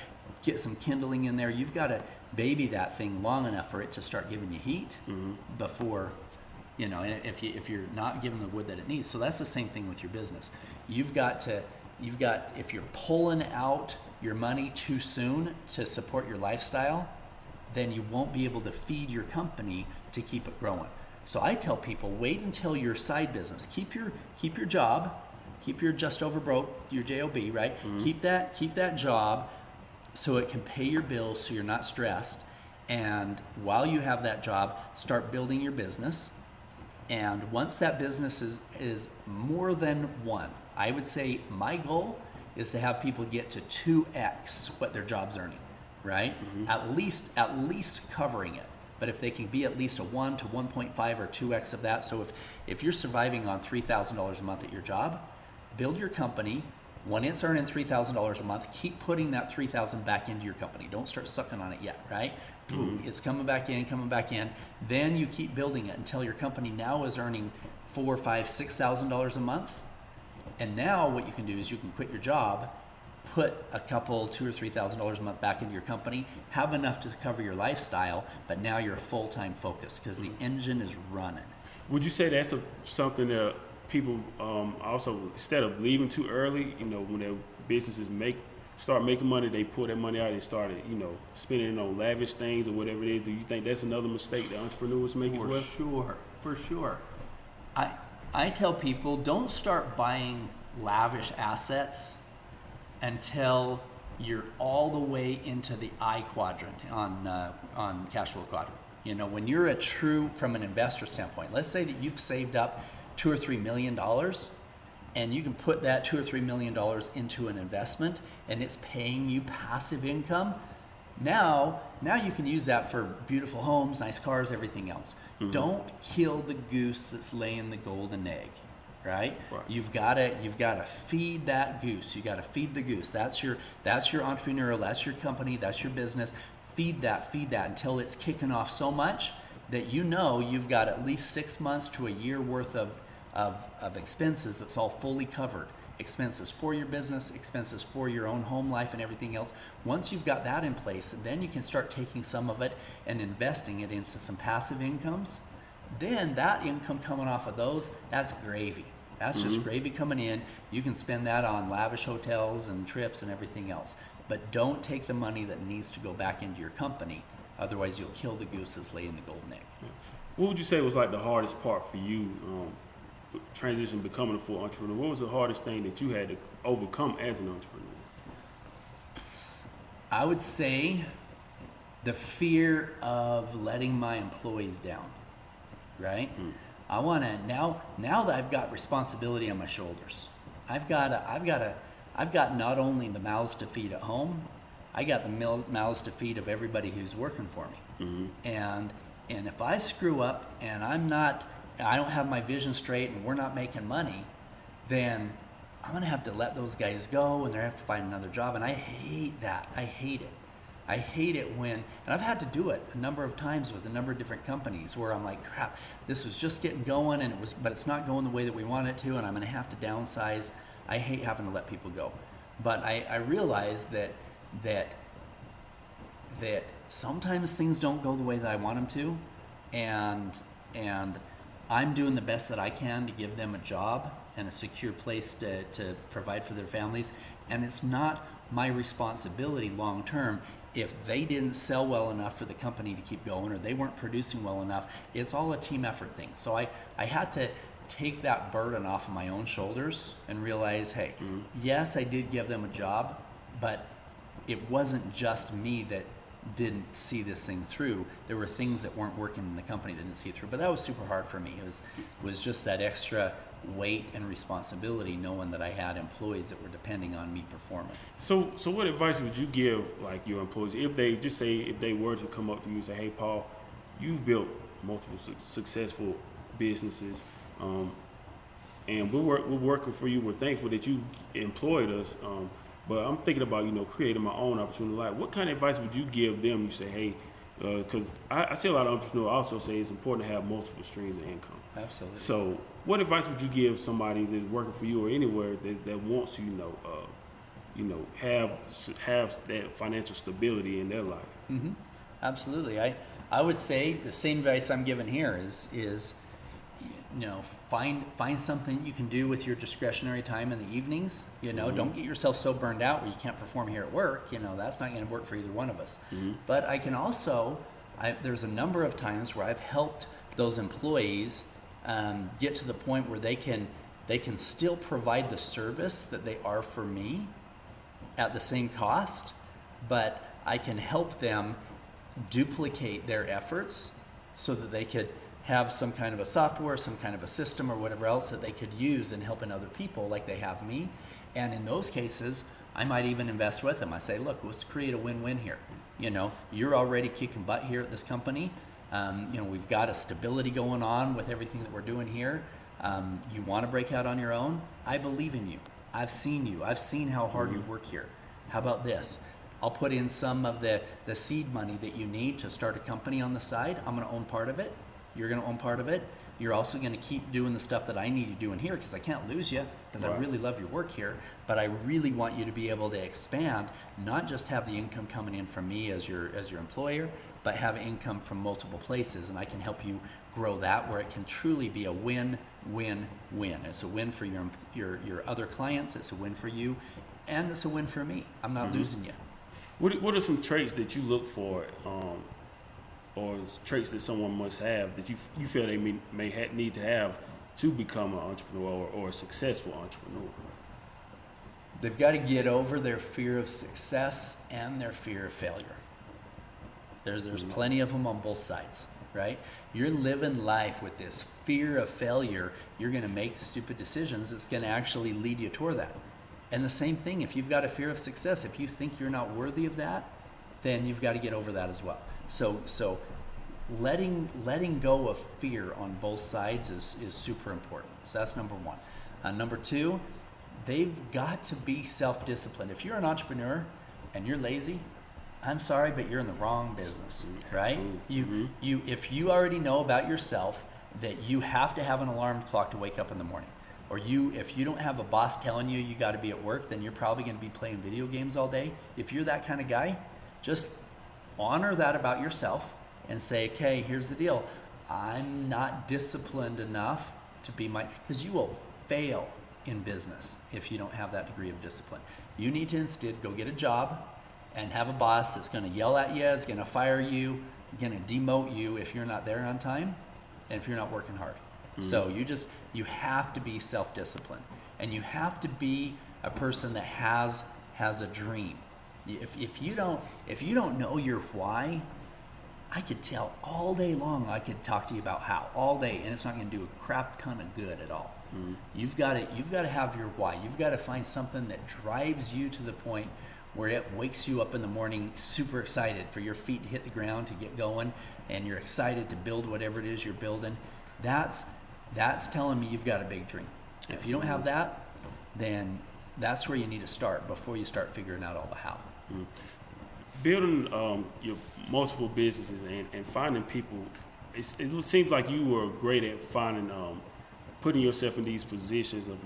get some kindling in there. You've got to baby that thing long enough for it to start giving you heat before, you know, if you're not giving the wood that it needs. So that's the same thing with your business. If you're pulling out your money too soon to support your lifestyle, then you won't be able to feed your company to keep it growing. So I tell people, wait until your side business, keep your job, keep your just over broke, your JOB, right? Keep that job so it can pay your bills, so you're not stressed. And while you have that job, start building your business. And once that business is more than one, I would say my goal is to have people get to 2x what their job's earning, right? At least covering it. But if they can be at least a 1 to 1.5 or 2x of that, so if you're surviving on $3,000 a month at your job, build your company. When it's earning $3,000 a month, keep putting that $3,000 back into your company. Don't start sucking on it yet, right? It's coming back in. Then you keep building it until your company now is earning $4,000, $5,000, $6,000 a month. And now what you can do is you can quit your job, put a couple, $2,000 or $3,000 a month back into your company, have enough to cover your lifestyle, but now you're full-time focused because the engine is running. Would you say that's something that people also, instead of leaving too early, you know, when their businesses start making money, they pull that money out and start, you know, spending it on lavish things or whatever it is? Do you think that's another mistake that entrepreneurs make as well? For sure. I tell people, don't start buying lavish assets until you're all the way into the I quadrant on cash flow quadrant. You know, when you're from an investor standpoint, let's say that you've saved up $2 or $3 million, and you can put that $2 or $3 million into an investment, and it's paying you passive income. Now you can use that for beautiful homes, nice cars, everything else. Don't kill the goose that's laying the golden egg. Right? You've got to feed that goose. You got to feed the goose. That's your entrepreneurial, that's your company, that's your business. Feed that until it's kicking off so much that you know you've got at least 6 months to a year worth of expenses that's all fully covered. Expenses for your business, expenses for your own home life and everything else. Once you've got that in place, then you can start taking some of it and investing it into some passive incomes. Then that income coming off of those, that's gravy. That's just gravy coming in. You can spend that on lavish hotels and trips and everything else. But don't take the money that needs to go back into your company. Otherwise, you'll kill the goose that's laying the golden egg. What would you say was like the hardest part for you, transition becoming a full entrepreneur? What was the hardest thing that you had to overcome as an entrepreneur? I would say the fear of letting my employees down. Right? I want to now that I've got responsibility on my shoulders. I've got not only the mouths to feed at home, I got the mouths to feed of everybody who's working for me. And if I screw up and I don't have my vision straight and we're not making money, then I'm going to have to let those guys go and they have to find another job. And I hate that. I hate it. I hate it and I've had to do it a number of times with a number of different companies where I'm like, crap, this was just getting going but it's not going the way that we want it to, and I'm going to have to downsize. I hate having to let people go. But I realize that sometimes things don't go the way that I want them to, and I'm doing the best that I can to give them a job and a secure place to provide for their families. And it's not my responsibility long term if they didn't sell well enough for the company to keep going or they weren't producing well enough. It's all a team effort thing. So I had to take that burden off of my own shoulders and realize, hey, yes, I did give them a job, but it wasn't just me that didn't see this thing through. There were things that weren't working in the company that didn't see it through. But that was super hard for me. It was just that extra weight and responsibility knowing that I had employees that were depending on me performing. So what advice would you give like your employees if they were to come up to you and say, hey Paul, you've built multiple successful businesses, and we're working for you, we're thankful that you employed us, but I'm thinking about creating my own opportunity. Like, what kind of advice would you give them? You say, hey, because I see a lot of entrepreneurs also say it's important to have multiple streams of income. Absolutely. So what advice would you give somebody that's working for you or anywhere that wants to have that financial stability in their life? Mm-hmm. Absolutely. I would say the same advice I'm giving here is find something you can do with your discretionary time in the evenings. Don't get yourself so burned out where you can't perform here at work. That's not going to work for either one of us. But I can also, there's a number of times where I've helped those employees get to the point where they can still provide the service that they are for me at the same cost, but I can help them duplicate their efforts so that they could have some kind of a software, some kind of a system or whatever else that they could use in helping other people like they have me. And in those cases, I might even invest with them. I say, look, let's create a win-win here. You're already kicking butt here at this company. We've got a stability going on with everything that we're doing here. You want to break out on your own? I believe in you. I've seen you. I've seen how hard you work here. How about this? I'll put in some of the seed money that you need to start a company on the side. I'm going to own part of it. You're going to own part of it. You're also going to keep doing the stuff that I need you doing here because I can't lose you because I really love your work here. But I really want you to be able to expand, not just have the income coming in from me as your employer, but have income from multiple places. And I can help you grow that where it can truly be a win-win-win. It's a win for your other clients. It's a win for you. And it's a win for me. I'm not losing you. What are some traits that you look for, or traits that someone must have that you feel they may need to have to become an entrepreneur or a successful entrepreneur? They've got to get over their fear of success and their fear of failure. There's plenty of them on both sides, right? You're living life with this fear of failure. You're going to make stupid decisions that's going to actually lead you toward that. And the same thing, if you've got a fear of success, if you think you're not worthy of that, then you've got to get over that as well. So letting go of fear on both sides is super important. So that's number one. Number two, they've got to be self-disciplined. If you're an entrepreneur and you're lazy, I'm sorry, but you're in the wrong business, right? If you already know about yourself that you have to have an alarm clock to wake up in the morning, or if you don't have a boss telling you got to be at work, then you're probably going to be playing video games all day. If you're that kind of guy, just honor that about yourself and say, okay, here's the deal. I'm not disciplined enough to be because you will fail in business if you don't have that degree of discipline. You need to instead go get a job and have a boss that's going to yell at you, is going to fire you, going to demote you if you're not there on time and if you're not working hard. So you have to be self-disciplined, and you have to be a person that has a dream. If you don't know your why, I could tell all day long. I could talk to you about how all day, and it's not going to do a crap ton of good at all. You've got to have your why. You've got to find something that drives you to the point where it wakes you up in the morning super excited for your feet to hit the ground to get going, and you're excited to build whatever it is you're building. That's telling me you've got a big dream. If you don't have that, then that's where you need to start before you start figuring out all the how. Building your multiple businesses and finding people, it seems like you were great at finding, putting yourself in these positions of,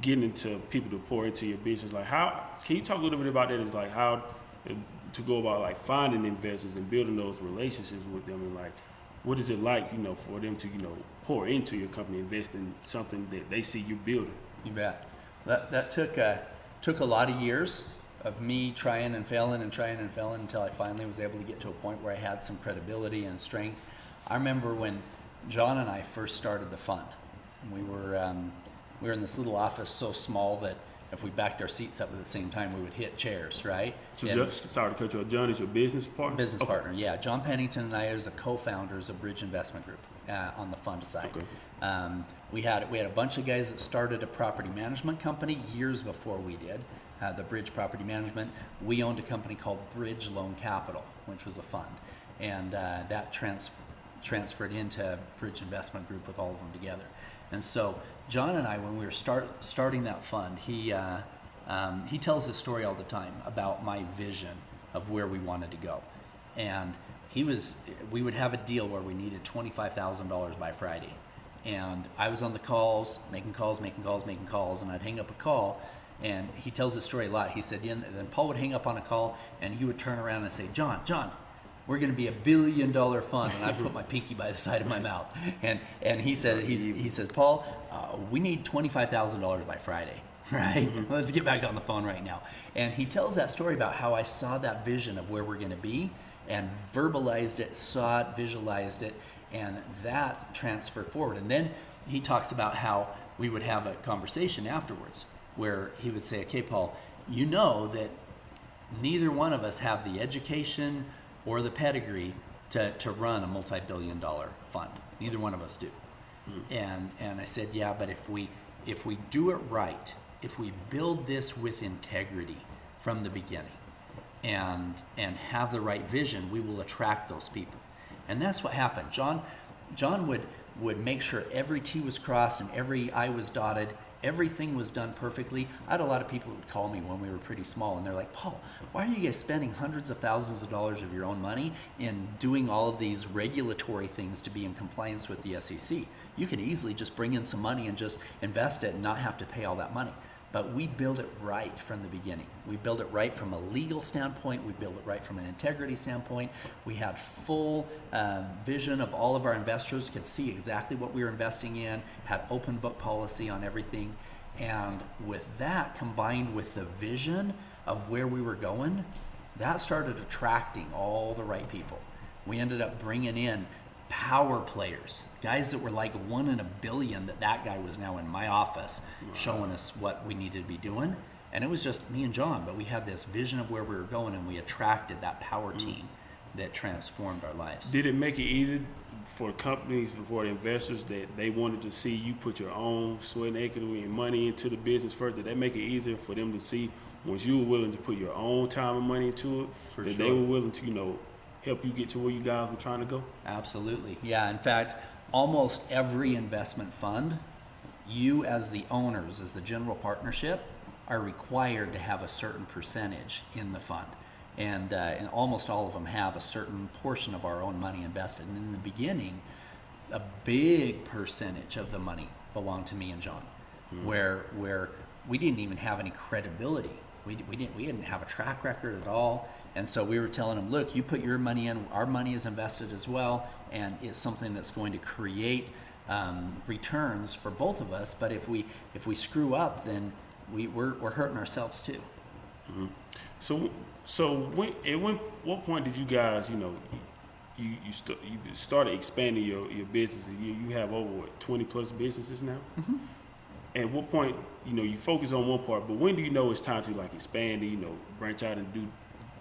getting into people to pour into your business. Like, how can you talk a little bit about that? Is like how to go about like finding investors and building those relationships with them, and like what is it like, for them to pour into your company, invest in something that they see you building? You bet. That took Took a lot of years of me trying and failing until I finally was able to get to a point where I had some credibility and strength. I remember when John and I first started the fund. We were in this little office so small that if we backed our seats up at the same time, we would hit chairs, right? So sorry to cut you off. John is your business partner? Business partner, yeah. John Pennington and I are the co-founders of Bridge Investment Group on the fund side. Okay. We had a bunch of guys that started a property management company years before we did, the Bridge Property Management. We owned a company called Bridge Loan Capital, which was a fund, and that transferred into Bridge Investment Group with all of them together. And so John and I, when we were starting that fund, he tells this story all the time about my vision of where we wanted to go. And we would have a deal where we needed $25,000 by Friday. And I was on the calls, making calls, and I'd hang up a call. And he tells this story a lot. He said, then Paul would hang up on a call and he would turn around and say, John, we're going to be $1 billion fund. And I put my pinky by the side of my mouth. And he says, Paul, we need $25,000 by Friday, right? Mm-hmm. Let's get back on the phone right now. And he tells that story about how I saw that vision of where we're going to be and verbalized it, saw it, visualized it, and that transferred forward. And then he talks about how we would have a conversation afterwards where he would say, okay, Paul, you know that neither one of us have the education or the pedigree to run a multi-billion-dollar fund. Neither one of us do. Mm. And I said, yeah, but if we do it right, if we build this with integrity from the beginning and have the right vision, we will attract those people. And that's what happened. John would make sure every T was crossed and every I was dotted. Everything was done perfectly. I had a lot of people who would call me when we were pretty small, and they're like, Paul, why are you guys spending hundreds of thousands of dollars of your own money in doing all of these regulatory things to be in compliance with the SEC? You could easily just bring in some money and just invest it and not have to pay all that money. But we build it right from the beginning. We build it right from a legal standpoint. We build it right from an integrity standpoint. We had full vision of all of our investors, could see exactly what we were investing in, had open book policy on everything. And with that, combined with the vision of where we were going, that started attracting all the right people. We ended up bringing in power players, guys that were like 1 in a billion, that guy was now in my office showing us what we needed to be doing. And it was just me and John, but we had this vision of where we were going and we attracted that power team that transformed our lives. Did it make it easy for companies, for the investors that they wanted to see you put your own sweat and equity and money into the business first? Did that make it easier for them to see once you were willing to put your own time and money into it, that they were willing to, help you get to where you guys were trying to go? Absolutely. Yeah. In fact, almost every investment fund, you as the owners, as the general partnership, are required to have a certain percentage in the fund. And almost all of them have a certain portion of our own money invested. And in the beginning, a big percentage of the money belonged to me and John, where we didn't even have any credibility. We didn't have a track record at all. And so we were telling them, look, you put your money in, our money is invested as well, and it's something that's going to create returns for both of us. But if we screw up, then we're hurting ourselves too. Mm-hmm. So what point did you guys, you started expanding your business? You have over 20 plus businesses now. Mm-hmm. At what point, you focus on one part, but when do you know it's time to expand and branch out and do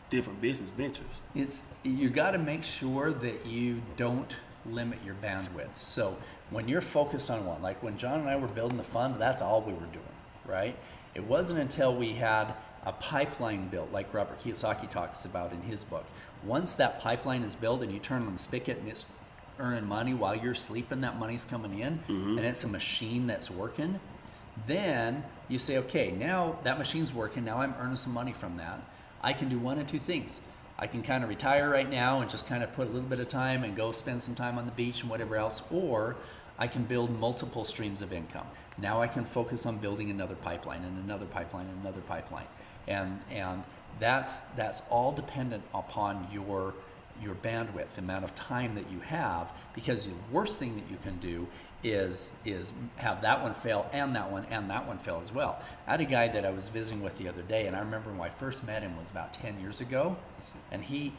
different business ventures? You got to make sure that you don't limit your bandwidth. So when you're focused on one, like when John and I were building the fund, that's all we were doing, right? It wasn't until we had a pipeline built, like Robert Kiyosaki talks about in his book. Once that pipeline is built and you turn on the spigot and it's earning money while you're sleeping, that money's coming in, and it's a machine that's working, then you say, okay, now that machine's working, now I'm earning some money from that. I can do one of two things. I can kind of retire right now and just kind of put a little bit of time and go spend some time on the beach and whatever else, or I can build multiple streams of income. Now I can focus on building another pipeline and another pipeline and another pipeline. And that's all dependent upon your your bandwidth, the amount of time that you have, because the worst thing that you can do is have that one fail and that one fail as well. I had a guy that I was visiting with the other day, and I remember when I first met him was about 10 years ago, and he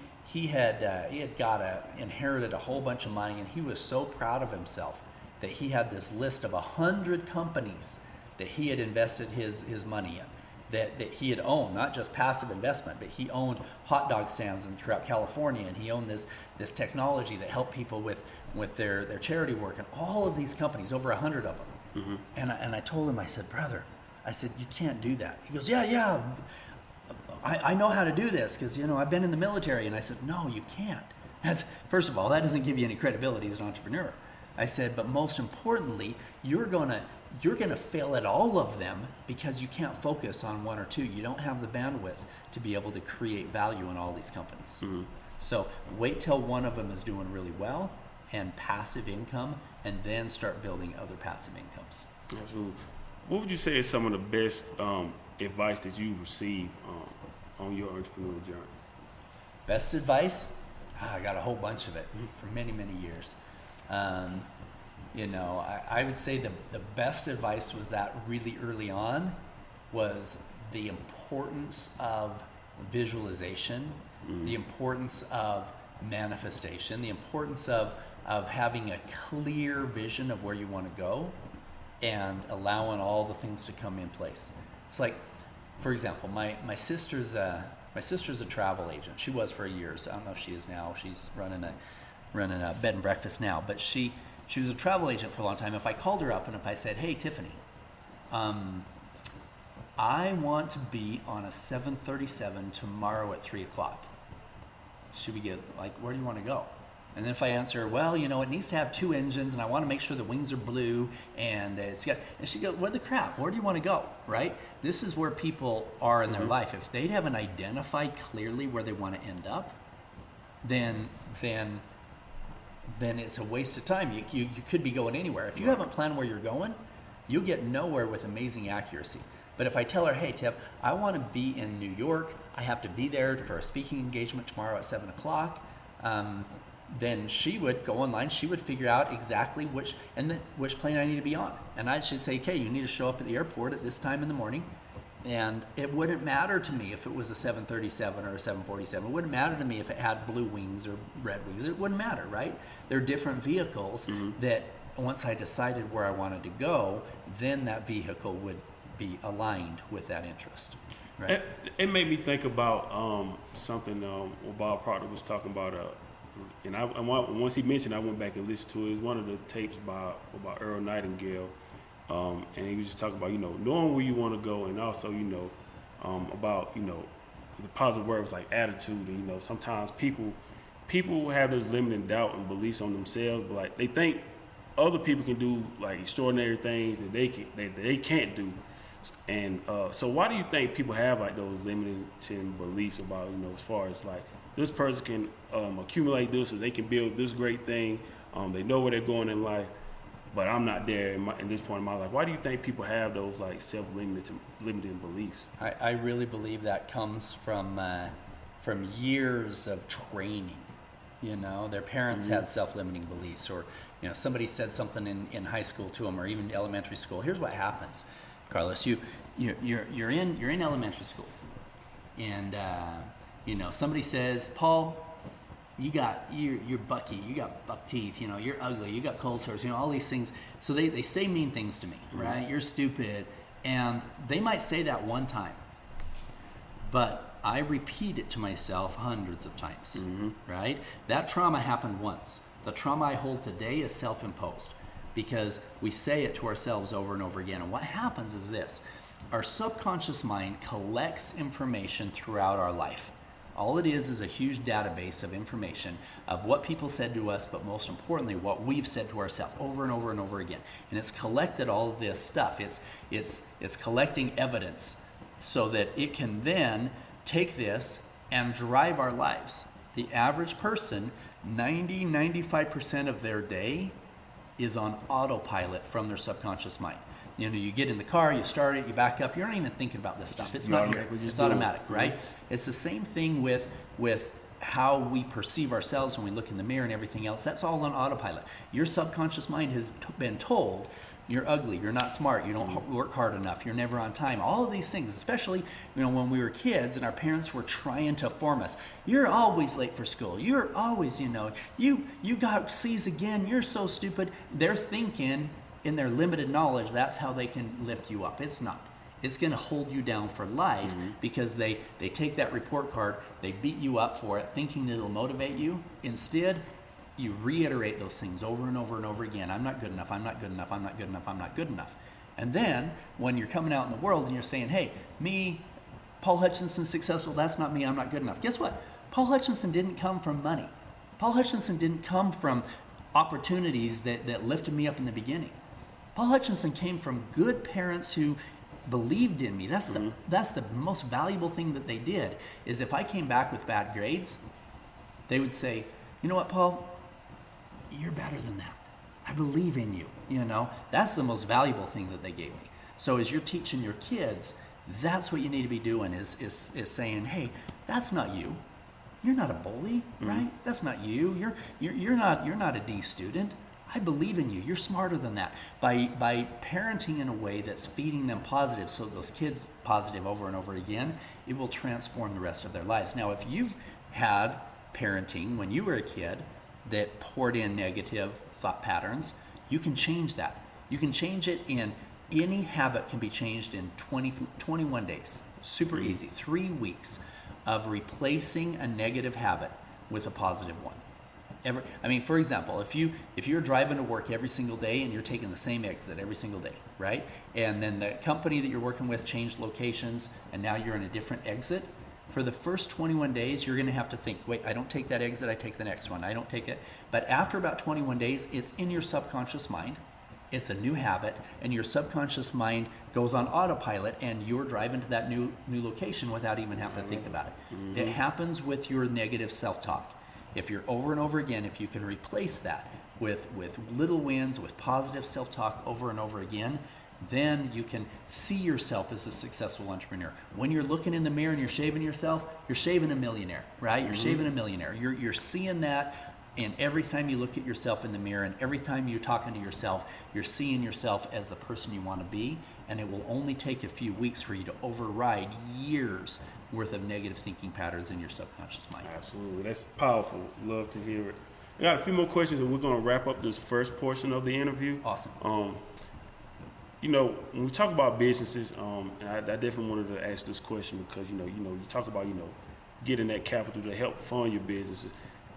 had inherited a whole bunch of money, and he was so proud of himself that he had this list of 100 companies that he had invested his money in, that he had owned, not just passive investment, but he owned hot dog stands throughout California, and he owned this technology that helped people with their charity work, and all of these companies, over 100 of them. Mm-hmm. And I told him, I said, brother, I said, you can't do that. He goes, yeah, I know how to do this because, I've been in the military. And I said, no, you can't. First of all, that doesn't give you any credibility as an entrepreneur. I said, but most importantly, you're gonna fail at all of them because you can't focus on one or two. You don't have the bandwidth to be able to create value in all these companies. Mm-hmm. So wait till one of them is doing really well and passive income, and then start building other passive incomes. Absolutely. What would you say is some of the best advice that you've received on your entrepreneurial journey? Best advice? I got a whole bunch of it for many, many years. I would say the best advice was that really early on was the importance of visualization, the importance of manifestation, the importance of having a clear vision of where you want to go and allowing all the things to come in place. It's like, for example, my sister's a travel agent. She was for years. I don't know if she is now. She's running a bed and breakfast now. But she was a travel agent for a long time. If I called her up and if I said, hey, Tiffany, I want to be on a 737 tomorrow at 3 o'clock. Should we get, where do you want to go? And then if I answer, well, it needs to have 2 engines, and I want to make sure the wings are blue, and and she goes, what the crap? Where do you want to go, right? This is where people are in their life. If they haven't identified clearly where they want to end up, then it's a waste of time. You could be going anywhere. If you haven't planned where you're going, you'll get nowhere with amazing accuracy. But if I tell her, hey, Tiff, I want to be in New York. I have to be there for a speaking engagement tomorrow at 7 o'clock. Then she would go online. She would figure out exactly which plane I need to be on. And I should say, okay, you need to show up at the airport at this time in the morning. And it wouldn't matter to me if it was a 737 or a 747. It wouldn't matter to me if it had blue wings or red wings. It wouldn't matter, right? They're different vehicles that once I decided where I wanted to go, then that vehicle would be aligned with that interest. Right? It made me think about something Bob Proctor was talking about. And once he mentioned, I went back and listened to it. It was one of the tapes about Earl Nightingale, and he was just talking about knowing where you want to go, and also about the positive words like attitude. And sometimes people have this limiting doubt and beliefs on themselves, but they think other people can do extraordinary things that they can't do. And so why do you think people have those limiting beliefs about as far as this person can accumulate this, so they can build this great thing. They know where they're going in life, but I'm not there in this point in my life. Why do you think people have those self-limiting beliefs? I really believe that comes from years of training. Their parents had self-limiting beliefs, or somebody said something in high school to them, or even elementary school. Here's what happens, Carlos. You're in elementary school, and somebody says, Paul, you're bucky, you got buck teeth, you're ugly, you got cold sores, all these things. So they say mean things to me, right? You're stupid. And they might say that one time, but I repeat it to myself hundreds of times, right? That trauma happened once. The trauma I hold today is self-imposed because we say it to ourselves over and over again. And what happens is this: our subconscious mind collects information throughout our life. All it is a huge database of information of what people said to us, but most importantly, what we've said to ourselves over and over and over again. And it's collected all of this stuff. It's collecting evidence so that it can then take this and drive our lives. The average person, 95% of their day is on autopilot from their subconscious mind. You get in the car, you start it, you back up. You're not even thinking about this stuff. It's not here. It's automatic, right? It's the same thing with how we perceive ourselves when we look in the mirror and everything else, that's all on autopilot. Your subconscious mind has been told you're ugly, you're not smart, you don't work hard enough, you're never on time. All of these things, especially when we were kids and our parents were trying to form us. You're always late for school. You're always, you got C's again. You're so stupid. They're thinking in their limited knowledge that's how they can lift you up. It's not. It's going to hold you down for life because they take that report card, they beat you up for it, thinking that it'll motivate you. Instead, you reiterate those things over and over and over again. I'm not good enough, I'm not good enough, I'm not good enough, I'm not good enough. And then when you're coming out in the world and you're saying, hey, me, Paul Hutchinson, successful, that's not me, I'm not good enough. Guess what? Paul Hutchinson didn't come from money. Paul Hutchinson didn't come from opportunities that lifted me up in the beginning. Paul Hutchinson came from good parents who believed in me. That's the most valuable thing that they did, is if I came back with bad grades, they would say, you know what, Paul, you're better than that. I believe in you. That's the most valuable thing that they gave me. So as you're teaching your kids, that's what you need to be doing is saying, hey, that's not you. You're not a bully, right? That's not you. You're not a D student. I believe in you. You're smarter than that. By parenting in a way that's feeding them positive, so those kids positive over and over again, it will transform the rest of their lives. Now, if you've had parenting when you were a kid that poured in negative thought patterns, you can change that. You can change it in any habit can be changed in 21 days. Super easy. 3 weeks of replacing a negative habit with a positive one. For example, if you're driving to work every single day and you're taking the same exit every single day, right? And then the company that you're working with changed locations and now you're in a different exit, for the first 21 days, you're going to have to think, wait, I don't take that exit, I take the next one. I don't take it. But after about 21 days, it's in your subconscious mind. It's a new habit, and your subconscious mind goes on autopilot, and you're driving to that new location without even having to think about it. It happens with your negative self-talk. If you're over and over again, if you can replace that with little wins, with positive self-talk over and over again, then you can see yourself as a successful entrepreneur. When you're looking in the mirror and you're shaving yourself, you're shaving a millionaire, right? You're shaving a millionaire. You're seeing that. And every time you look at yourself in the mirror and every time you're talking to yourself, you're seeing yourself as the person you want to be. And it will only take a few weeks for you to override years worth of negative thinking patterns in your subconscious mind. Absolutely. That's powerful. Love to hear it. I got a few more questions and we're going to wrap up this first portion of the interview. Awesome. When we talk about businesses, and I definitely wanted to ask this question because, you talk about, getting that capital to help fund your businesses.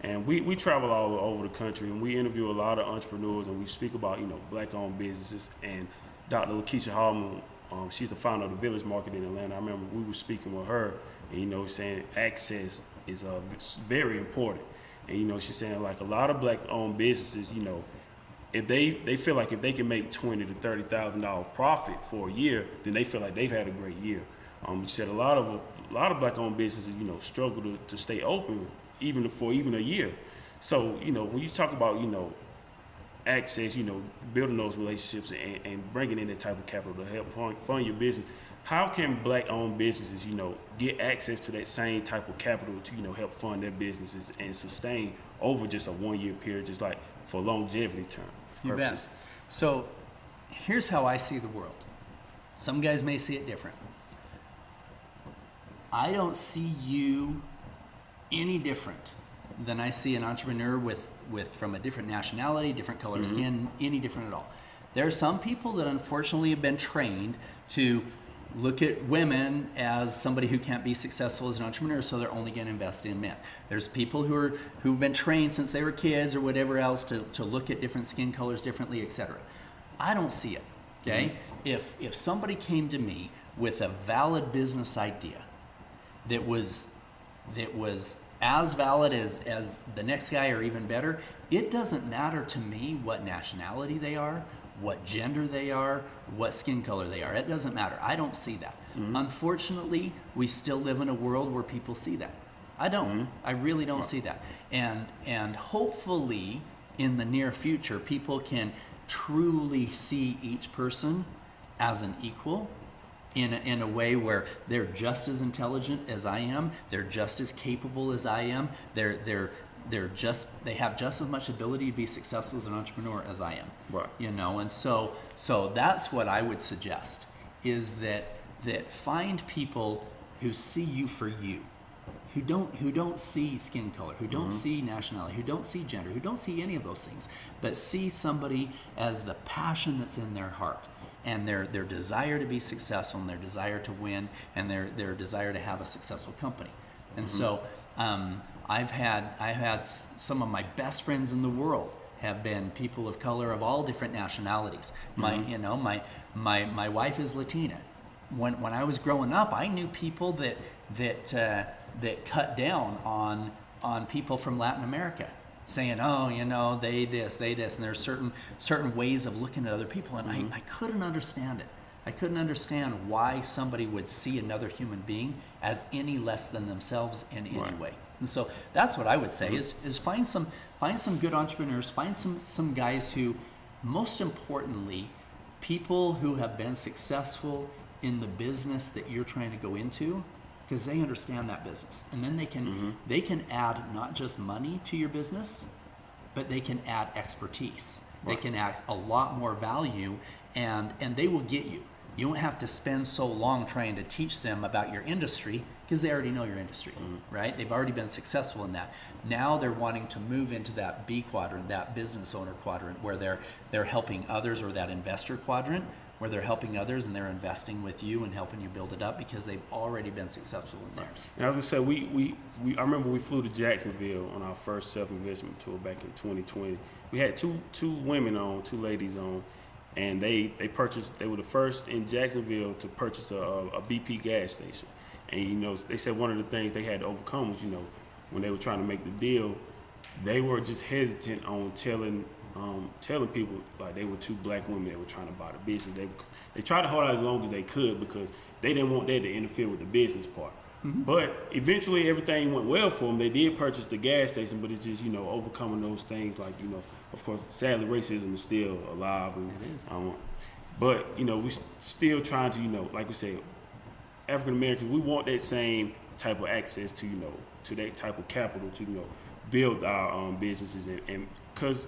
And we travel all over the country and we interview a lot of entrepreneurs and we speak about, black-owned businesses. And Dr. Lakeisha Hallman, she's the founder of the Village Market in Atlanta. I remember we were speaking with her and, saying access is very important. And, she's saying like a lot of black-owned businesses, if they feel like if they can make $20,000 to $30,000 profit for a year, then they feel like they've had a great year. She said a lot of black-owned businesses, struggle to stay open even a year. So, when you talk about, access, building those relationships and bringing in that type of capital to help fund your business, how can black-owned businesses, get access to that same type of capital to, help fund their businesses and sustain over just a 1 year period, just like for longevity term purposes? You bet. So here's how I see the world. Some guys may see it different. I don't see you any different than I see an entrepreneur with from a different nationality, different color skin, any different at all. There are some people that unfortunately have been trained to look at women as somebody who can't be successful as an entrepreneur, so they're only going to invest in men. There's people who've been trained since they were kids or whatever else to look at different skin colors differently, etc. I don't see it. Okay? If somebody came to me with a valid business idea that was as valid as the next guy or even better, it doesn't matter to me what nationality they are, what gender they are, what skin color they are. It doesn't matter. I don't see that. Unfortunately, we still live in a world where people see that. I don't. I really don't see that. And hopefully in the near future, people can truly see each person as an equal in a way where they're just as intelligent as I am, they're just as capable as I am, they have just as much ability to be successful as an entrepreneur as I am. Right. You know, and so that's what I would suggest, is that find people who see you for you, who don't see skin color, who don't see nationality, who don't see gender, who don't see any of those things, but see somebody as the passion that's in their heart, and their desire to be successful, and their desire to win, and their desire to have a successful company. And so I've had some of my best friends in the world have been people of color of all different nationalities. My wife is Latina. When I was growing up, I knew people that cut down on people from Latin America, saying, oh, you know, they this, and there's certain ways of looking at other people, and I couldn't understand it. I couldn't understand why somebody would see another human being as any less than themselves in any way. And so that's what I would say is find some good entrepreneurs, find some guys who, most importantly, people who have been successful in the business that you're trying to go into, because they understand that business, and then they can add not just money to your business, but they can add expertise. Right. They can add a lot more value, and they will get you. You won't have to spend so long trying to teach them about your industry, because they already know your industry, right? They've already been successful in that. Now they're wanting to move into that B quadrant, that business owner quadrant, where they're helping others, or that investor quadrant, where they're helping others and they're investing with you and helping you build it up because they've already been successful in theirs. And I was gonna say, I remember we flew to Jacksonville on our first self-investment tour back in 2020. We had two ladies on, and they were the first in Jacksonville to purchase a BP gas station. And you know, they said one of the things they had to overcome was, you know, when they were trying to make the deal, they were just hesitant on telling people, like, they were two black women that were trying to buy the business. They tried to hold out as long as they could because they didn't want that to interfere with the business part. But eventually everything went well for them. They did purchase the gas station, but it's just, you know, overcoming those things, like, you know, of course, sadly, racism is still alive. And, it is. But, you know, we still trying to, you know, like we say, African Americans, we want that same type of access to, you know, to that type of capital to, you know, build our businesses, and because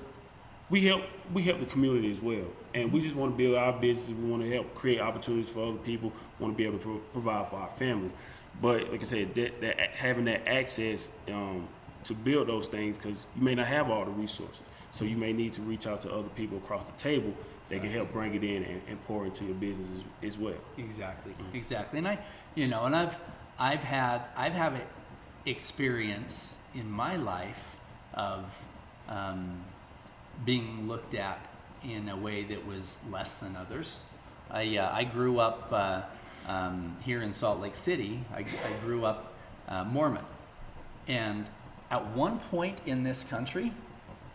we help the community as well, and we just want to build our business. We want to help create opportunities for other people. Want to be able to provide for our family. But like I said, that having that access to build those things, because you may not have all the resources, so you may need to reach out to other people across the table that can help bring it in and pour into your business as well. Exactly. And I've had experience in my life of being looked at in a way that was less than others. I grew up here in Salt Lake City. I grew up Mormon, and at one point in this country,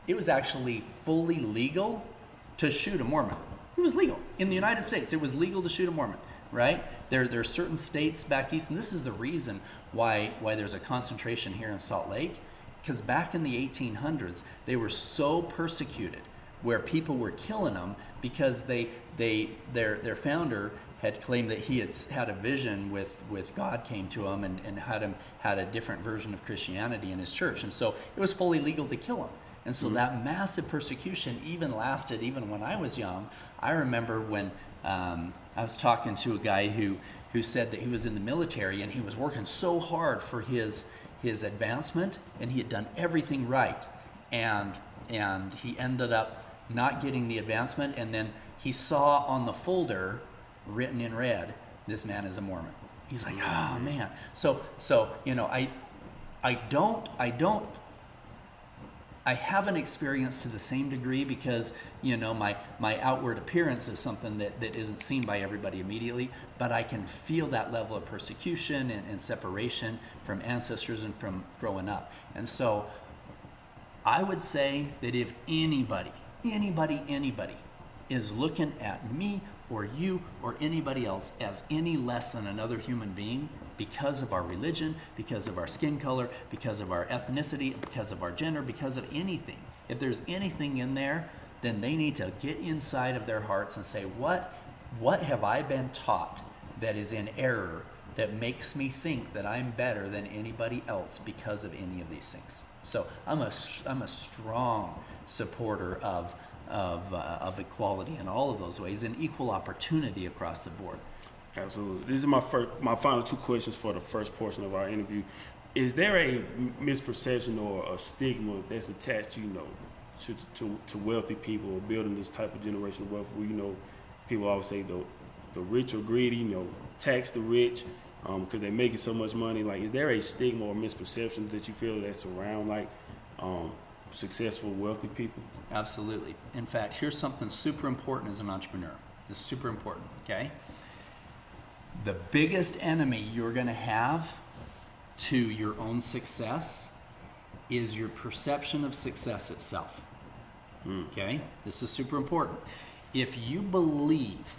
it was actually fully legal to shoot a Mormon. It was legal in the United States. It was legal to shoot a Mormon, right? There are certain states back east, and this is the reason why there's a concentration here in Salt Lake, because back in the 1800s, they were so persecuted, where people were killing them because their founder had claimed that he had a vision with God came to him and had a different version of Christianity in his church, and so it was fully legal to kill him. And so that massive persecution lasted even when I was young. I remember when I was talking to a guy who said that he was in the military and he was working so hard for his advancement, and he had done everything right, and he ended up not getting the advancement, and then he saw on the folder written in red, "This man is a Mormon." He's like, "Oh man." So you know, I haven't experienced to the same degree, because, you know, my outward appearance is something that isn't seen by everybody immediately, but I can feel that level of persecution and separation from ancestors and from growing up. And so I would say that if anybody is looking at me or you or anybody else as any less than another human being, because of our religion, because of our skin color, because of our ethnicity, because of our gender, because of anything, if there's anything in there, then they need to get inside of their hearts and say, what have I been taught that is in error that makes me think that I'm better than anybody else because of any of these things. So I'm a strong supporter of equality in all of those ways and equal opportunity across the board. Absolutely. These are my final two questions for the first portion of our interview. Is there a misperception or a stigma that's attached, to wealthy people or building this type of generational wealth? Where people always say the rich are greedy, tax the rich because they're making so much money. Like, is there a stigma or misperception that you feel that's around successful, wealthy people? Absolutely. In fact, here's something super important as an entrepreneur. It's super important, okay? The biggest enemy you're going to have to your own success is your perception of success itself. Okay? This is super important. If you believe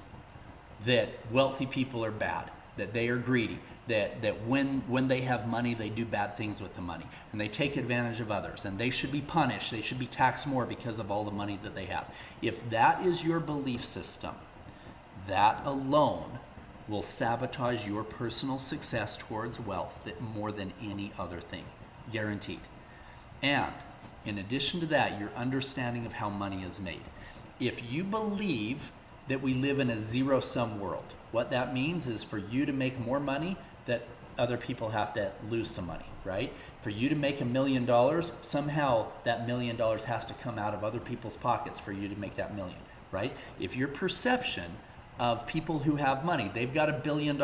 that wealthy people are bad, that they are greedy, that when they have money, they do bad things with the money, and they take advantage of others, and they should be punished, they should be taxed more because of all the money that they have. If that is your belief system, that alone will sabotage your personal success towards wealth more than any other thing, guaranteed. And in addition to that, your understanding of how money is made. If you believe that we live in a zero-sum world, what that means is for you to make more money, that other people have to lose some money, right? For you to make $1 million, somehow that $1 million has to come out of other people's pockets for you to make that million, right? If your perception of people who have money, they've got $1 billion,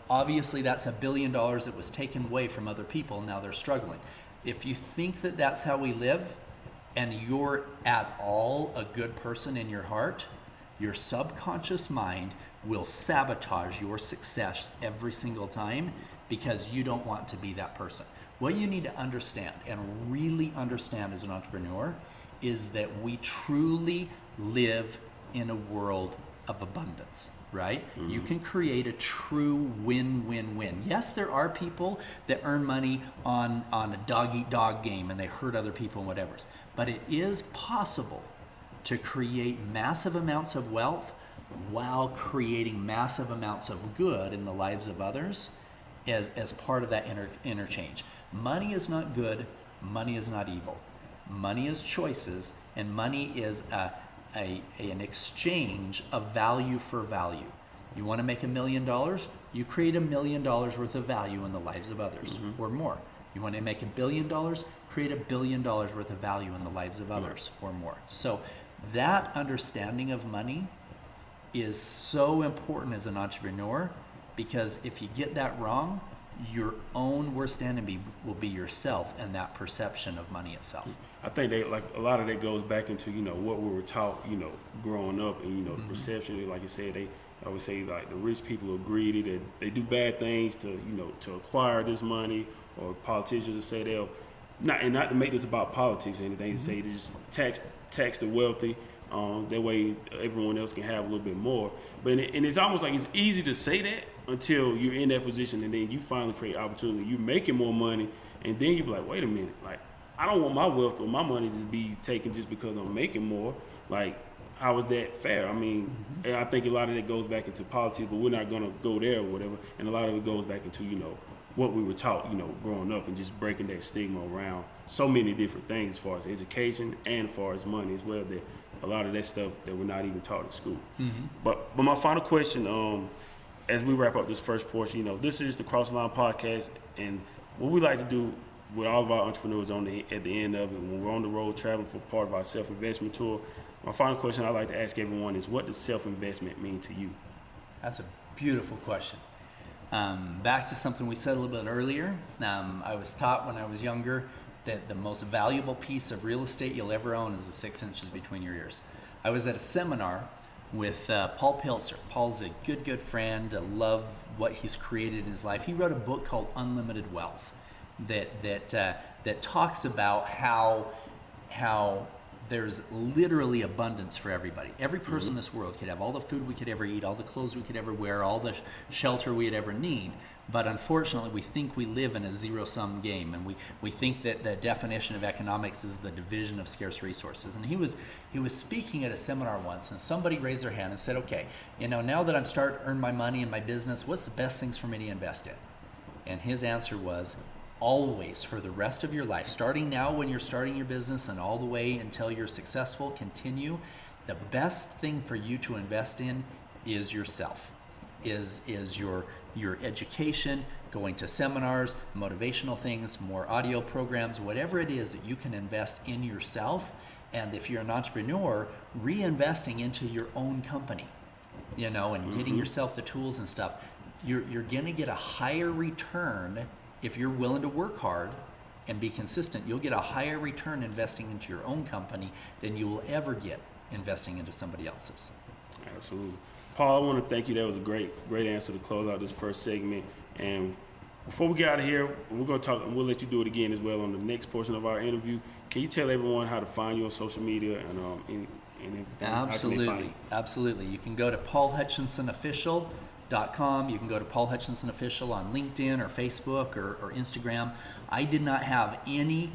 obviously that's $1 billion that was taken away from other people, now they're struggling. If you think that that's how we live, and you're at all a good person in your heart, your subconscious mind will sabotage your success every single time because you don't want to be that person. What you need to understand, and really understand as an entrepreneur, is that we truly live in a world of abundance, right? Mm-hmm. You can create a true win-win-win. Yes, there are people that earn money on a dog-eat-dog game and they hurt other people and whatever. But it is possible to create massive amounts of wealth while creating massive amounts of good in the lives of others as part of that interchange. Money is not good, money is not evil. Money is choices, and money is an exchange of value for value. You want to make $1 million, you create $1 million worth of value in the lives of others, or more. You want to make $1 billion, create $1 billion worth of value in the lives of others, or more. So that understanding of money is so important as an entrepreneur, because if you get that wrong, your own worst enemy will be yourself and that perception of money itself. I think a lot of that goes back into what we were taught growing up, and the perception. Like you said, they always say the rich people are greedy, that they do bad things to acquire this money, or politicians will say they'll not to make this about politics or anything. Say they just tax the wealthy. That way everyone else can have a little bit more. But it's almost like it's easy to say that until you're in that position, and then you finally create opportunity. You're making more money, and then you're like, wait a minute, I don't want my wealth or my money to be taken just because I'm making more. How is that fair? I mean, I think a lot of it goes back into politics, but we're not going to go there or whatever. And a lot of it goes back into, what we were taught, growing up, and just breaking that stigma around so many different things as far as education and as far as money as well, that a lot of that stuff that we're not even taught in school. But my final question, as we wrap up this first portion, this is the Cross the Line podcast, and what we like to do with all of our entrepreneurs at the end of it, when we're on the road traveling for part of our self-investment tour, my final question I like to ask everyone is, what does self-investment mean to you? That's a beautiful question. Back to something we said a little bit earlier. I was taught when I was younger that the most valuable piece of real estate you'll ever own is the 6 inches between your ears. I was at a seminar with Paul Pilzer. Paul's a good friend. I love what he's created in his life. He wrote a book called Unlimited Wealth that talks about how there's literally abundance for everybody. Every person in this world could have all the food we could ever eat, all the clothes we could ever wear, all the shelter we'd ever need. But unfortunately, we think we live in a zero-sum game, and we think that the definition of economics is the division of scarce resources. And he was speaking at a seminar once, and somebody raised their hand and said, okay, now that I'm starting to earn my money in my business, what's the best things for me to invest in? And his answer was, always, for the rest of your life, starting now when you're starting your business and all the way until you're successful, continue, the best thing for you to invest in is yourself, is your education, going to seminars, motivational things, more audio programs, whatever it is that you can invest in yourself. And if you're an entrepreneur, reinvesting into your own company, and getting yourself the tools and stuff, you're going to get a higher return. If you're willing to work hard and be consistent, you'll get a higher return investing into your own company than you will ever get investing into somebody else's. Absolutely. Paul, I want to thank you. That was a great answer to close out this first segment. And before we get out of here, we're going to talk, and we'll let you do it again as well on the next portion of our interview. Can you tell everyone how to find you on social media and everything? Absolutely. You can go to paulhutchinsonofficial.com. You can go to Paul Hutchinson Official on LinkedIn or Facebook or Instagram. I did not have any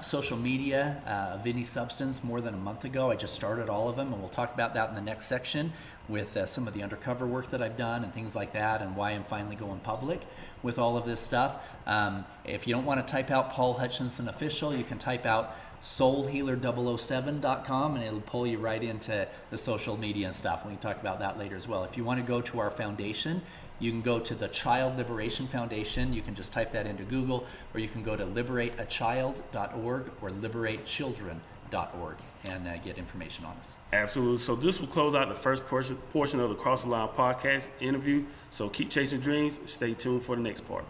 social media of any substance more than a month ago. I just started all of them, and we'll talk about that in the next section with some of the undercover work that I've done and things like that, and why I'm finally going public with all of this stuff. If you don't want to type out Paul Hutchinson Official, you can type out soulhealer007.com, and it'll pull you right into the social media and stuff. We can talk about that later as well. If you want to go to our foundation, you can go to the Child Liberation Foundation. You can just type that into Google, or you can go to liberateachild.org or liberatechildren.org and get information on us. Absolutely. So this will close out the first portion of the Cross the Line podcast interview. So keep chasing dreams. Stay tuned for the next part.